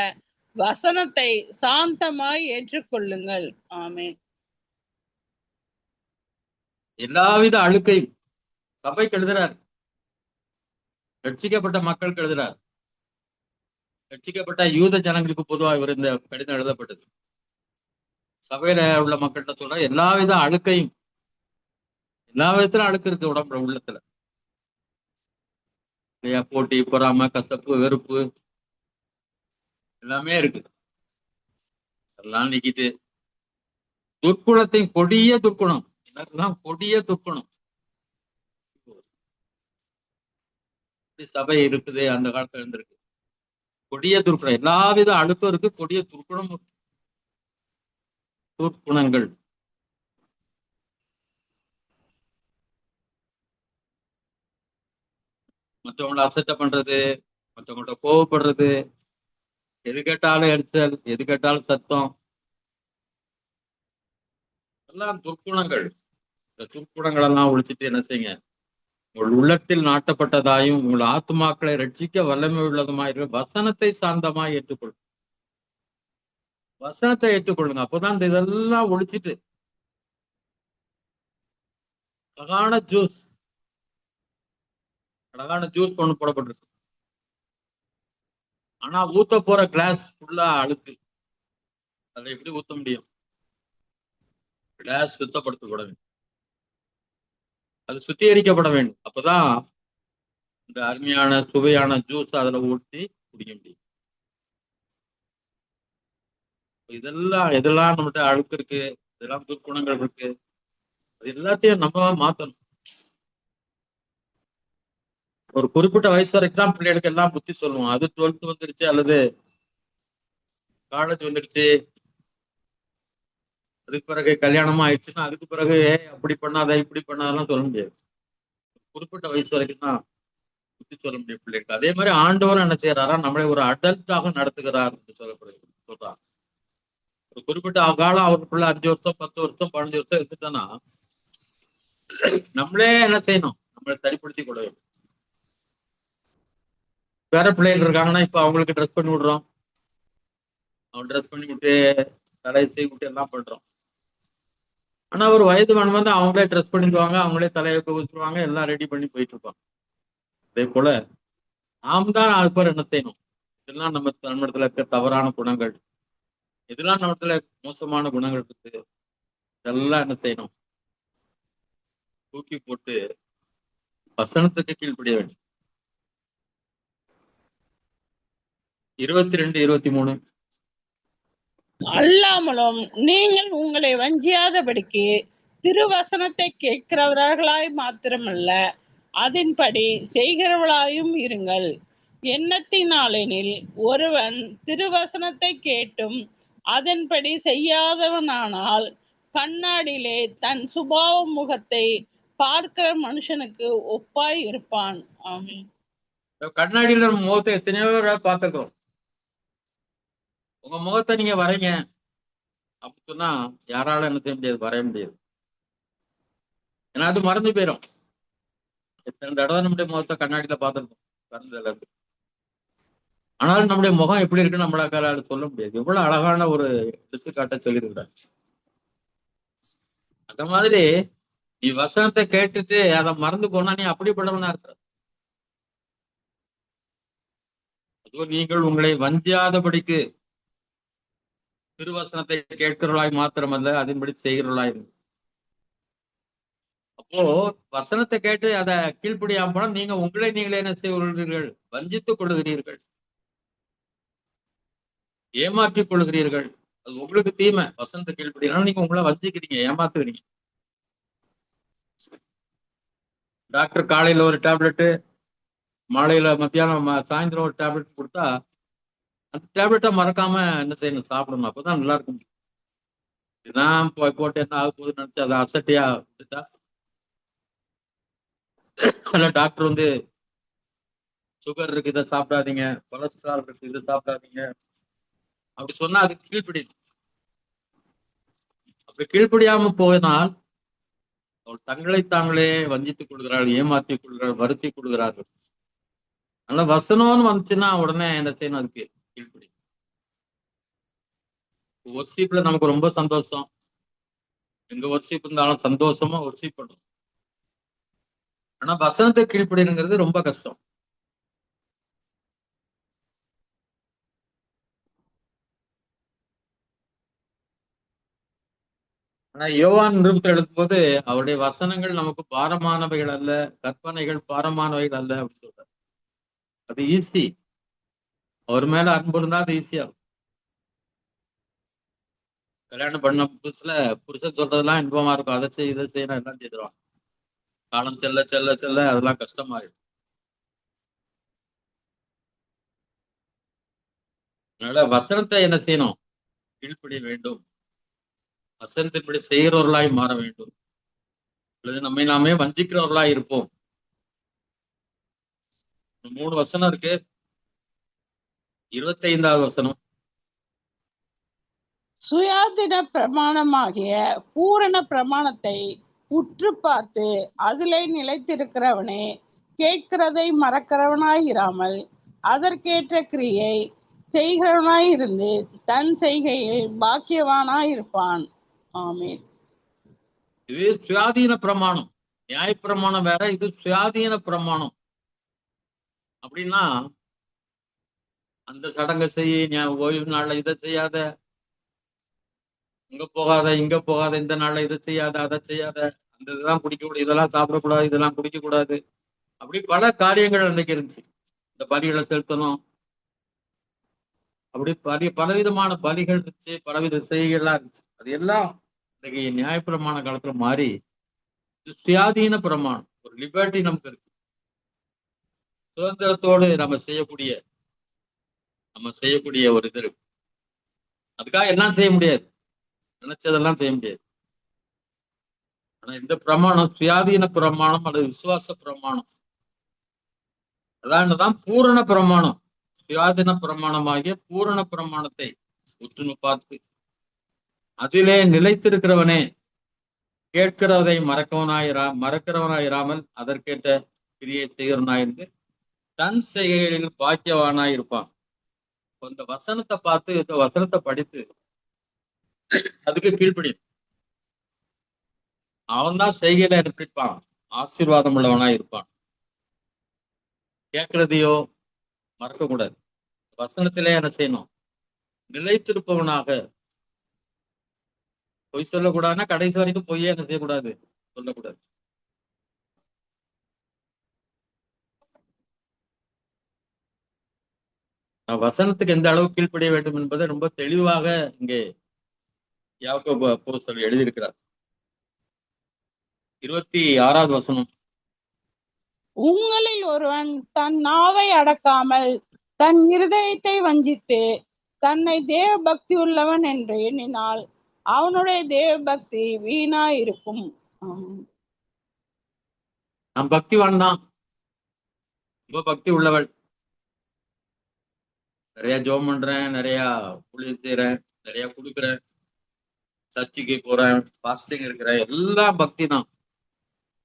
E: வசனத்தை சாந்தமாய் ஏற்றுக்கொள்ளுங்கள். ஆமென்.
A: எல்லாவித அழுக்கையும் சபைக்கு எழுதுறார், ரட்சிக்கப்பட்ட மக்களுக்கு எழுதுறார். ரட்சிக்கப்பட்ட யூத ஜனங்களுக்கு பொதுவாக இவர் இந்த கடிதம் எழுதப்பட்டது. சபையில உள்ள மக்கள்கிட்ட சொல்ற எல்லாவித அழுக்கையும், எல்லா விதத்திலும் அழுக்கு இருக்கு உடம்புல, உள்ளத்துல இல்லையா, போட்டி, பொறாமை, கசப்பு, வெறுப்பு எல்லாமே இருக்கு. எல்லாம் நீக்கிட்டு துர்க்குணத்தையும், கொடிய துர்க்குணம், இதெல்லாம் கொடிய துர்க்குணம் சபை இருக்குது, அந்த காலத்துல இருந்திருக்கு. கொடிய துர்க்குணம், எல்லாவித அழுக்கும் இருக்கு, கொடிய துர்க்குணம், துர்க்குணங்கள். மற்றவங்களை அசட்டை பண்றது, மற்றவங்கள்ட்ட கோவப்படுறது, எது கேட்டாலும் எரிச்சல், எது கேட்டாலும் சத்தம், எல்லாம் துர்க்குணங்கள். இந்த துர்க்குணங்கள் எல்லாம் ஒழிச்சிட்டு என்ன செய்யுங்க, உங்கள் உள்ளத்தில் நாட்டப்பட்டதாயும் உங்கள் ஆத்துமாக்களை ரட்சிக்க வல்லமை உள்ளதுமாய் வசனத்தை சாந்தமாய் ஏற்றுக்கொள்ளும். வசனத்தை ஏற்றுக்கொள்ளுங்க. அப்பதான் இந்த இதெல்லாம் ஒழிச்சிட்டு அழகான ஜூஸ் ஒண்ணு போடப்பட்டிருக்கு. ஆனா ஊத்த போற கிளாஸ் ஃபுல்லா அழுக்கு. அதை எப்படி ஊத்த முடியும்? கிளாஸ் சுத்தப்படுத்தப்பட வேண்டும், அது சுத்திகரிக்கப்பட வேண்டும். அப்பதான் இந்த அருமையான சுவையான ஜூஸ் அதுல ஊற்றி குடிக்க முடியும். எதெல்லாம் நம்மகிட்ட அழுக்கு இருக்கு, இதெல்லாம் துர்க்குணங்கள் இருக்கு, அது எல்லாத்தையும் நம்ம மாத்தணும். ஒரு குறிப்பிட்ட வயசு வரைக்கும் தான் பிள்ளைகளுக்கு எல்லாம் புத்தி சொல்லுவோம். அது 12th வந்துருச்சு அல்லது காலேஜ் வந்துருச்சு, அதுக்கு பிறகு கல்யாணமா ஆயிடுச்சுன்னா அதுக்கு பிறகு அப்படி பண்ணாத இப்படி பண்ணாதெல்லாம் சொல்ல முடியாது. குறிப்பிட்ட வயசு வரைக்கும் தான் புத்தி சொல்ல முடியும் பிள்ளைகளுக்கு. அதே மாதிரி ஆண்டவரும் என்ன செய்யறாரா, நம்மளை ஒரு அடல்ட்டாக நடத்துகிறார் என்று சொல்றார். ஒரு குறிப்பிட்ட காலம் அவருக்குள்ள 5 வருஷம் 10 வருஷம் 15 வருஷம் எடுத்துட்டோம்னா நம்மளே என்ன செய்யணும், நம்மளை சரிப்படுத்தி கொள்ள வேண்டும். வேற பிள்ளைகள் இருக்காங்கன்னா இப்ப அவங்களுக்கு ட்ரெஸ் பண்ணி விடுறோம், அவன் ட்ரெஸ் பண்ணி விட்டு தலையை செய்ய விட்டு எல்லாம் பண்றோம். ஆனா ஒரு வயது வந்து அவங்களே ட்ரெஸ் பண்ணிடுவாங்க, அவங்களே தலையை வச்சுருவாங்க, எல்லாம் ரெடி பண்ணி போயிட்டு இருப்பாங்க. அதே போல நாம் தான் அது பேர் என்ன செய்யணும், இதெல்லாம் நம்ம நம்மிடத்துல இருக்க தவறான குணங்கள், இதெல்லாம் நம்மிடத்துல மோசமான குணங்கள் இருக்கு, இதெல்லாம் என்ன செய்யணும், தூக்கி போட்டு வசனத்துக்கு கீழ்ப்படிய வேண்டும். 22-23
E: அல்லாமலும் நீங்கள் உங்களை வஞ்சியாதபடிக்கு திருவசனத்தை கேட்கிறவர்களாய் மாத்திரமல்ல, அதன்படி செய்கிறவர்களாயும் இருங்கள். எண்ணத்தினாலெனில் ஒருவன் திருவசனத்தை கேட்டும் அதன்படி செய்யாதவனானால் கண்ணாடியிலே தன் சுபாவ முகத்தை பார்க்கிற மனுஷனுக்கு ஒப்பாய் இருப்பான். ஆமென்.
A: கண்ணாடியில நம்ம முகத்தை எத்தனையோ பார்த்துக்கிறோம். உங்க முகத்தை நீங்க வரைங்க அப்படி சொன்னா யாரால என்ன செய்ய முடியாது, வரைய முடியாது. ஏன்னா அது மறந்து போயிடும். எத்தனை தடவை நம்முடைய முகத்தை கண்ணாடியில பார்த்துருக்கோம், மறந்ததுல இருந்து. ஆனாலும் நம்முடைய முகம் எப்படி இருக்குன்னு நம்மளால சொல்ல முடியாது. எவ்வளவு அழகான ஒரு எடுத்துக்காட்ட சொல்லியிருக்கிறார். அந்த மாதிரி நீ வசனத்தை கேட்டுட்டு அதை மறந்து போனா நீ அப்படிப்பட்டவனா இருக்கிற. அதுவும் நீங்கள் உங்களை வஞ்சியாதபடிக்கு திருவசனத்தை கேட்கிறவர்களாய் மாத்திரமல்ல, அதன்படி செய்கிறவர்களாய். அப்போ வசனத்தை கேட்டு அதை கீழ்ப்படியாம போனா நீங்க உங்களை நீங்களே என்ன செய்கிறீர்கள், வஞ்சித்துக் கொள்ளுகிறீர்கள், ஏமாற்றிக் கொள்ளுகிறீர்கள். அது உங்களுக்கு தீமை. வசனத்தை கீழ்ப்படினா நீங்க உங்களை வஞ்சிக்கிறீங்க, ஏமாத்துக்கிறீங்க. டாக்டர் காலையில ஒரு டேப்லெட்டு, மாலையில மத்தியானம் சாயந்தரம் ஒரு டேப்லெட் கொடுத்தா அந்த டேப்லெட்டை மறக்காம என்ன செய்யணும், சாப்பிடணும். அப்பதான் நல்லா இருக்கும். இதுதான் போட்டு என்ன ஆக போகுதுன்னு நினைச்சு அதை அசட்டியா விட்டுட்டா டாக்டர் வந்து சுகர் இருக்கு இதை சாப்பிடாதீங்க, கொலஸ்ட்ரால் இருக்கு இதை சாப்பிடாதீங்க அப்படி சொன்னா அதுக்கு கீழ்ப்படியும். அப்படி கீழ்ப்படியாம போனால் அவள் தங்களை தாங்களே வஞ்சித்துக் கொள்கிறார்கள், ஏமாற்றிக் கொள்கிறார்கள், வருத்தி கொள்கிறார்கள். அதனால வசனம்னு வந்துச்சுன்னா உடனே என்ன செய்யணும், அதுக்கு கீழ்ப்படி. ஒர்ஷிப்ல நமக்கு ரொம்ப சந்தோஷம். எங்க ஒர்ஷிப் இருந்தாலும் சந்தோஷமா ஒர்ஷிப் பண்ணும். ஆனா வசனத்தை கீழ்ப்படிங்கிறது ரொம்ப கஷ்டம். ஆனா யோவான் நிருபத்தை எழுதும் போது அவருடைய வசனங்கள் நமக்கு பாரமானவைகள் அல்ல, கற்பனைகள் பாரமானவைகள் அல்ல அப்படின்னு சொல்றாரு. அது ஈஸி. அவர் மேல அன்பு இருந்தா அது ஈஸியா இருக்கும். கல்யாணம் பண்ண புதுசுல புருஷன் சொல்றதெல்லாம் இன்பமா இருக்கும், அதை செய் இதை செய்யணும் எல்லாம் செய்திருவாங்க. காலம் செல்ல செல்ல செல்ல அதெல்லாம் கஷ்டமாயிடும். அதனால வசனத்தை என்ன செய்யணும், கீழ்ப்படிய வேண்டும். வசனத்தின்படி செய்கிறவர்களாய் மாற வேண்டும். அல்லது நம்மை நாமே வஞ்சிக்கிறவர்களாய் இருப்போம். 3 வசனம் இருக்கு. 25வது வசனம்.
E: சுயாதீன பிரமாணமாகிய பூரண பிரமாணத்தை உற்று பார்த்து அதிலே நிலைத்திருக்கிறவனே கேட்கிறதை மறக்கிறவனாயிராமல் அதற்கேற்ற கிரியை செய்கிறவனாயிருந்து தன் செய்கையில் பாக்கியவானாயிருப்பான். ஆமென்.
A: இது சுயாதீன பிரமாணம். நியாயப்பிரமாணம் வேற, இது சுயாதீன பிரமாணம். அப்படின்னா அந்த சடங்கை செய்ய, ஓய்வு நாள்ல இதை செய்யாத, இங்க போகாத இங்க போகாத, இந்த நாள்ல இதை செய்யாத அதை செய்யாத, அந்த இதெல்லாம் குடிக்கக்கூடாது, இதெல்லாம் சாப்பிடக்கூடாது, இதெல்லாம் குடிக்க கூடாது, அப்படி பல காரியங்கள் அன்னைக்கு இருந்துச்சு. இந்த பலிகளை செலுத்தணும், அப்படி பலவிதமான பலிகள் இருந்துச்சு, பலவித செய்கைகள்லாம் இருந்துச்சு. அது எல்லாம் இன்னைக்கு நியாயப்பிரமாண காலத்துல மாறி சுயாதீன பிரமாணம், ஒரு லிபர்ட்டி நமக்கு இருக்கு. சுதந்திரத்தோடு நம்ம செய்யக்கூடிய ஒரு இது இருக்கு. அதுக்காக எல்லாம் செய்ய முடியாது, நினைச்சதெல்லாம் செய்ய முடியாது. ஆனா இந்த பிரமாணம் சுயாதீன பிரமாணம் அல்லது விசுவாச பிரமாணம். அதான்தான் பூரண பிரமாணம், சுயாதீன பிரமாணமாகிய பூரண பிரமாணத்தை உற்று பார்த்து அதிலே நிலைத்திருக்கிறவனே கேட்கிறதை மறக்கிறவனாயிராமல் அதற்கேற்ற கிரியை செய்கிறவனாயிருந்து தன் செய்கைகளில் பாக்கியவானாய் இருப்பான். இந்த வசனத்தை பார்த்து, இந்த வசனத்தை படித்து அதுக்கு கீழ்ப்படியும். அவன் தான் செய்கையில இருப்பான், ஆசீர்வாதம் உள்ளவனா இருப்பான். கேட்கிறதையோ மறக்க கூடாது. வசனத்திலே என்ன செய்யணும்? நிலைத்திருப்பவனாக. பொய் சொல்லக்கூடாதுன்னா கடைசி வரைக்கும் பொய்யே என்ன செய்யக்கூடாது, சொல்லக்கூடாது. வசனத்துக்கு எந்த அளவு கீழ்ப்படிய வேண்டும் என்பதை ரொம்ப தெளிவாக இங்கே யாக்கோபு அப்போஸ்தலர் எழுதியிருக்கிறார். 26வது வசனம்.
E: உங்களில் ஒருவன் தன் நாவை அடக்காமல் தன் இருதயத்தை வஞ்சித்து தன்னை தேவ பக்தி உள்ளவன் என்று எண்ணினால் அவனுடைய தேவ பக்தி வீணா இருக்கும்.
A: நான் பக்திவான் தான், ரொம்ப பக்தி உள்ளவள், நிறைய ஜோம் பண்றேன், நிறைய ஊழியம் செய்யறேன், நிறைய கொடுக்குறேன், சர்ச்சுக்கு போறேன், பாஸ்டிங் இருக்கிறேன், எல்லாம் பக்தி தான்.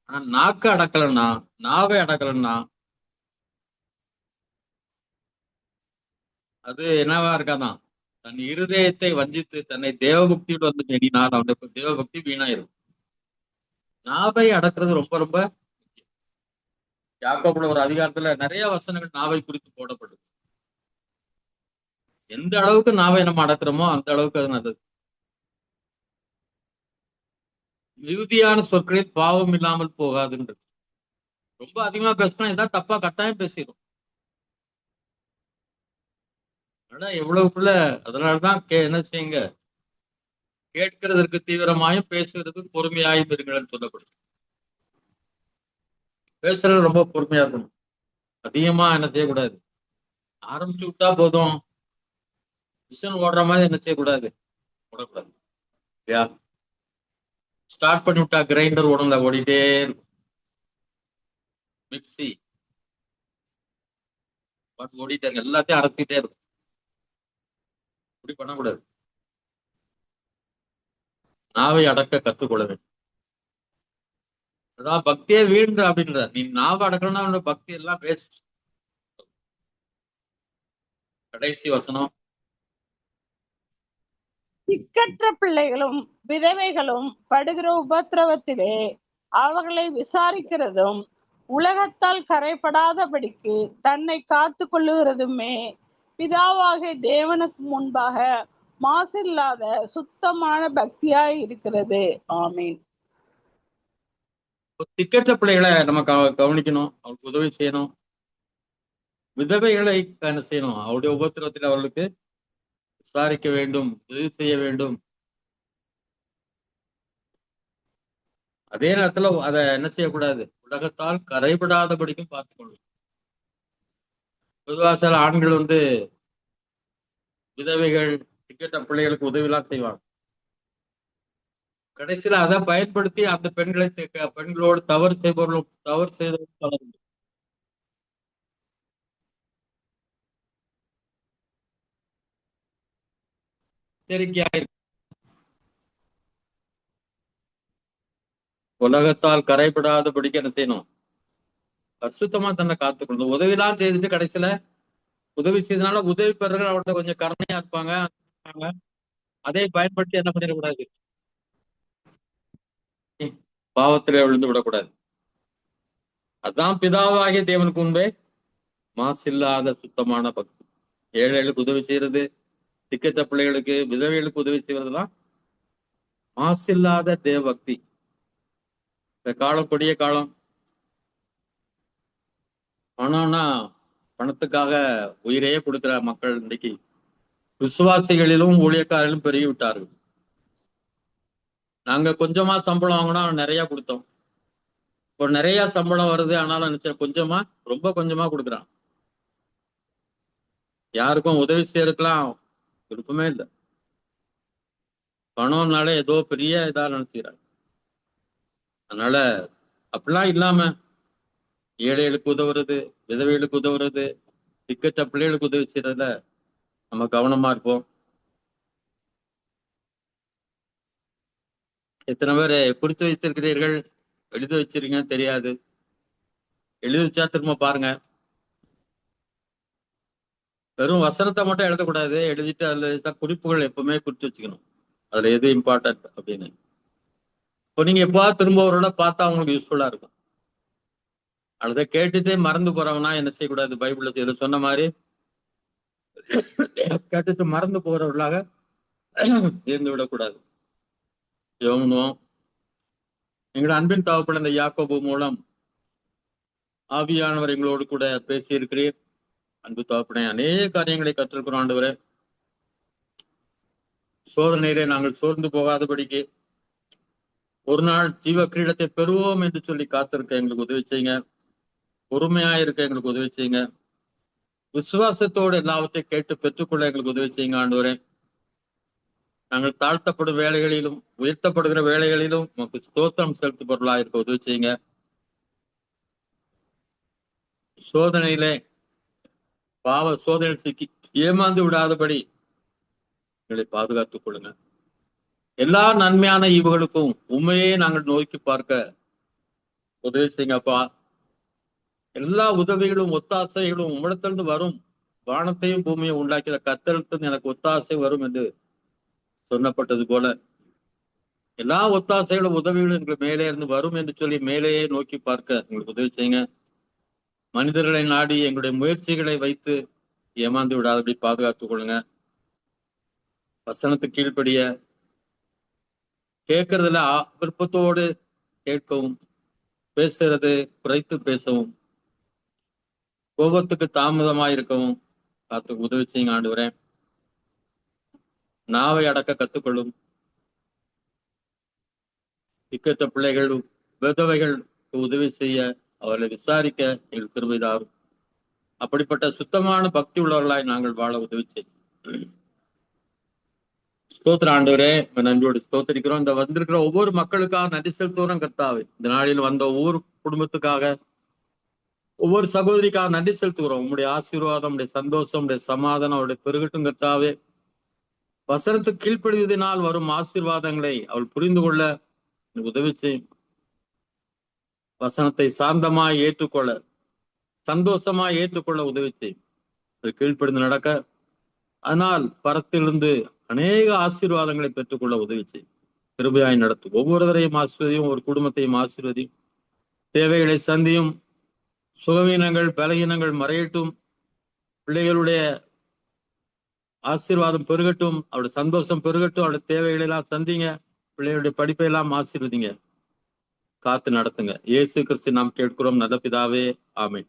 A: ஆனா நாக்கு அடக்கலன்னா, நாவை அடக்கலன்னா அது என்னவா இருக்காதான்? தன் இருதயத்தை வஞ்சித்து தன்னை தேவபக்தியோடு வந்து எண்ணினால் அவனுக்கு தேவபக்தி வீணாயிருக்கும். நாவை அடக்குறது ரொம்ப ரொம்ப முக்கியம். யாக்கோபுல ஒரு அதிகாரத்துல நிறைய வசனங்கள் நாவை குறித்து போடப்படுது. எந்த அளவுக்கு நாவை நம்ம அடக்குறோமோ அந்த அளவுக்கு அது நல்லது. மிகுதியான சொற்களில் பாவம் இல்லாமல் போகாதுன்றது. ரொம்ப அதிகமா பேசினா ஏதாவது தப்பா கட்டாயம் பேசிடும். ஆனா எவ்வளவுக்குள்ள, அதனாலதான் என்ன செய்யுங்க, கேட்கிறதற்கு தீவிரமாயும் பேசுறதுக்கு பொறுமையாயும் இருங்கன்னு சொல்லப்படுது. பேசுறது ரொம்ப பொறுமையா இருக்கணும், அதிகமா என்ன செய்யக்கூடாது. ஆரம்பிச்சு விட்டா போதும், மிஷின் ஓடுற மாதிரி என்ன செய்யக்கூடாது, ஓடக்கூடாது இல்லையா? ஸ்டார்ட் பண்ணி விட்டா கிரைண்டர் ஓடல, ஓடிட்டே இருக்கும். மிக்சி ஓடிட்டே எல்லாத்தையும் அரைச்சிட்டே இருக்கும். இப்படி பண்ணக்கூடாது. நாவை அடக்க கத்துக்கொள்ள வேண்டும். அதான் பக்தியே வீழ்ந்து அப்படின்ற, நீ நாவை அடக்கணும்னா அவனோட பக்தி எல்லாம் வேஸ்ட். கடைசி வசனம்.
E: திக்கற்ற பிள்ளைகளும் விதவைகளும் படுகிற உபத்திரவத்திலே அவர்களை விசாரிக்கிறதும் உலகத்தால் கரைப்படாதபடிக்கு தன்னை காத்து கொள்ளுகிறதுமே பிதாவாகிய தேவனுக்கு முன்பாக மாசில்லாத சுத்தமான பக்தியாய் இருக்கிறது. ஆமீன்.
A: திக்கற்ற பிள்ளைகளை நம்ம கவனிக்கணும், அவருக்கு உதவி செய்யணும். விதவைகளை என்ன செய்யணும்? அவருடைய உபத்திரவத்தில் அவர்களுக்கு விசாரிக்க வேண்டும், உதவி செய்ய வேண்டும். அதே நேரத்துல அதை என்ன செய்யக்கூடாது, உலகத்தால் கரைபடாதபடிக்கும் பார்த்துக்கொள்ளும். பொதுவாக சில ஆண்கள் விதவைகள் திக்கற்ற பிள்ளைகளுக்கு உதவிலாம் செய்வாங்க. கடைசியில அதை பயன்படுத்தி அந்த பெண்களோடு தவறு செய்தவர்களும் உலகத்தால் கரைபடாதபடிக்கு என்ன செய்யணும்? பரிசுத்தமா தன்னை காத்துக்கொள்ளணும். உதவிலாம் செய்துட்டு கடைசியில உதவி செய்தனால உதவி பெறர்கள் அவர்கிட்ட கொஞ்சம் கருணையா இருப்பாங்க, அதை பயன்படுத்தி என்ன பண்ணிடக்கூடாது, பாவத்திலே விழுந்து விடக்கூடாது. அதான் பிதாவாகிய தேவனுக்கு முன்பே மாசில்லாத சுத்தமான பக்தி. ஏழைகளுக்கு உதவி செய்யறது, திக்கற்ற பிள்ளைகளுக்கு விதவைகளுக்கு உதவி செய்வதெல்லாம் மாசில்லாத தேவ பக்தி. இந்த காலம் கொடிய காலம். பணம்னா பணத்துக்காக உயிரையே கொடுக்கிற மக்கள் இன்னைக்கு விசுவாசிகளிலும் ஊழியக்காரர்களும் பெருகி விட்டார்கள். நாங்க கொஞ்சமா சம்பளம் வாங்கினா நிறைய கொடுத்தோம், இப்போ நிறைய சம்பளம் வருது ஆனாலும் நினைச்ச கொஞ்சமா, ரொம்ப கொஞ்சமா கொடுக்குறான். யாருக்கும் உதவி செய்யறதுக்கெல்லாம் விருப்பமே இல்லை. பணம்னால ஏதோ பெரிய இதா நினைச்சுக்கிறாங்க. அதனால அப்படிலாம் இல்லாம ஏழைகளுக்கு உதவுறது, விதவைகளுக்கு உதவுறது, திக்கற்ற பிள்ளைகளுக்கு உதவி செய்யறதுல நம்ம கவனமா இருப்போம். எத்தனை பேர் குறித்து வைத்திருக்கிறீர்கள்? எழுதி வச்சிருக்கீங்க தெரியாது. எழுதி வச்சா திரும்ப பாருங்க. வெறும் வசனத்தை மட்டும் எழுதக்கூடாது. எழுதிட்டு அதுல குறிப்புகள் எப்பவுமே குறித்து வச்சுக்கணும். அதுல எது இம்பார்ட்டன்ட் அப்படின்னு. இப்போ நீங்க எப்பாவது திரும்ப ஒரு பார்த்தா அவங்களுக்கு யூஸ்ஃபுல்லா இருக்கும். அதை கேட்டுட்டு மறந்து போறவனா என்ன செய்யக்கூடாது? பைபிள்ல இதை சொன்ன மாதிரி கேட்டுட்டு மறந்து போறவர்களாக இருந்து விடக்கூடாது. யோகனும் எங்களோட அன்பின் தகப்பன் இந்த யாக்கோபு மூலம் ஆவியானவர் எங்களோடு கூட பேசி இருக்கிறீர். அன்பு தகப்பனே, அநேக காரியங்களை கற்றிருக்கிறோம் ஆண்டவரே. சோதனையிலே நாங்கள் சோர்ந்து போகாதபடிக்கு ஒரு நாள் ஜீவ கிரீடத்தை பெறுவோம் என்று சொல்லி காத்திருக்க எங்களுக்கு உதவி செய்யுங்க. பொறுமையா இருக்க எங்களுக்கு உதவி செய்யுங்க. விசுவாசத்தோடு எல்லாவற்றையும் கேட்டு பெற்றுக்கொள்ள எங்களுக்கு உதவி செய்யுங்க ஆண்டவரே. நாங்கள் தாழ்த்தப்படும் வேலைகளிலும் உயர்த்தப்படுகிற வேலைகளிலும் நமக்கு ஸ்தோத்திரம் செலுத்து பொருளா இருக்க உதவி செய்யுங்க. சோதனையிலே பாவ சோதனை சிக்கி ஏமாந்து விடாதபடி எங்களை பாதுகாத்துக் கொள்ளுங்க. எல்லா நன்மையான ஈவுகளுக்கும் உண்மையே நாங்கள் நோக்கி பார்க்க உதவி செய்யுங்கப்பா. எல்லா உதவிகளும் ஒத்தாசைகளும் உம்மிடத்திலிருந்து வரும். வானத்தையும் பூமியை உண்டாக்கிற கர்த்தரிடத்திலிருந்து எனக்கு ஒத்தாசை வரும் என்று சொன்னப்பட்டது போல எல்லா ஒத்தாசைகளும் உதவிகளும் எங்களுக்கு மேலே இருந்து வரும் என்று சொல்லி மேலேயே நோக்கி பார்க்க எங்களுக்கு உதவி செய்யுங்க. மனிதர்களை நாடி எங்களுடைய முயற்சிகளை வைத்து ஏமாந்து விடாதபடி பாதுகாத்துக் கொள்ளுங்க. வசனத்துக்கு கீழ்ப்படிய கேட்கறதுல விருப்பத்தோடு கேட்கவும், பேசுறது குறைத்து பேசவும், கோபத்துக்கு தாமதமாயிருக்கவும் காத்து உதவி செய்யுங்க ஆண்டவரே. நாவை அடக்க கத்துக்கொள்ளும். திக்கற்ற பிள்ளைகள், விதவைகள் உதவி செய்ய, அவர்களை விசாரிக்க எங்கள் கிருபைதாரும். அப்படிப்பட்ட சுத்தமான பக்தி உள்ளவர்களாய் நாங்கள் வாழ உதவி செய்யும். ஸ்தோத்திர ஆண்டவரே, நன்றியோடு ஸ்தோத்திரிக்கிறோம். இந்த வந்திருக்கிற ஒவ்வொரு மக்களுக்காக நன்றி செலுத்துவோம் கர்த்தாவே. இந்த நாளில் வந்த ஒவ்வொரு குடும்பத்துக்காக, ஒவ்வொரு சகோதரிக்காக நன்றி செலுத்துகிறோம். உங்களுடைய ஆசீர்வாதம், உடைய சந்தோஷம், உடைய சமாதானம் அவருடைய பெருகட்டும் கர்த்தாவே. வசனத்துக்கு கீழ்ப்படிவதனால் வரும் ஆசீர்வாதங்களை அவள் புரிந்து கொள்ள உதவி செய்யும். வசனத்தை சாந்தமாய் ஏற்றுக்கொள்ள, சந்தோஷமாய் ஏற்றுக்கொள்ள உதவி செய்யும். அது கீழ்ப்படிந்து நடக்க, அதனால் பரத்திலிருந்து அநேக ஆசீர்வாதங்களை பெற்றுக்கொள்ள உதவி செய்யும். கிருபையாய் நடத்தும். ஒவ்வொருவரையும் ஆசீர்வதியும், ஒரு குடும்பத்தையும் ஆசீர்வதியும். தேவைகளை சந்தியும். சுகவீனங்கள் பலகீனங்கள் மறையட்டும். பிள்ளைகளுடைய ஆசீர்வாதம் பெருகட்டும். அவருடைய சந்தோஷம் பெருகட்டும். அவருடைய தேவைகளை எல்லாம் சந்திங்க. பிள்ளைகளுடைய படிப்பை எல்லாம் ஆசீர்வதிங்க. காத்து நடத்துங்க. இயேசு கிறிஸ்து நாம் கேட்கிறோம் நல்ல பிதாவே, ஆமென்.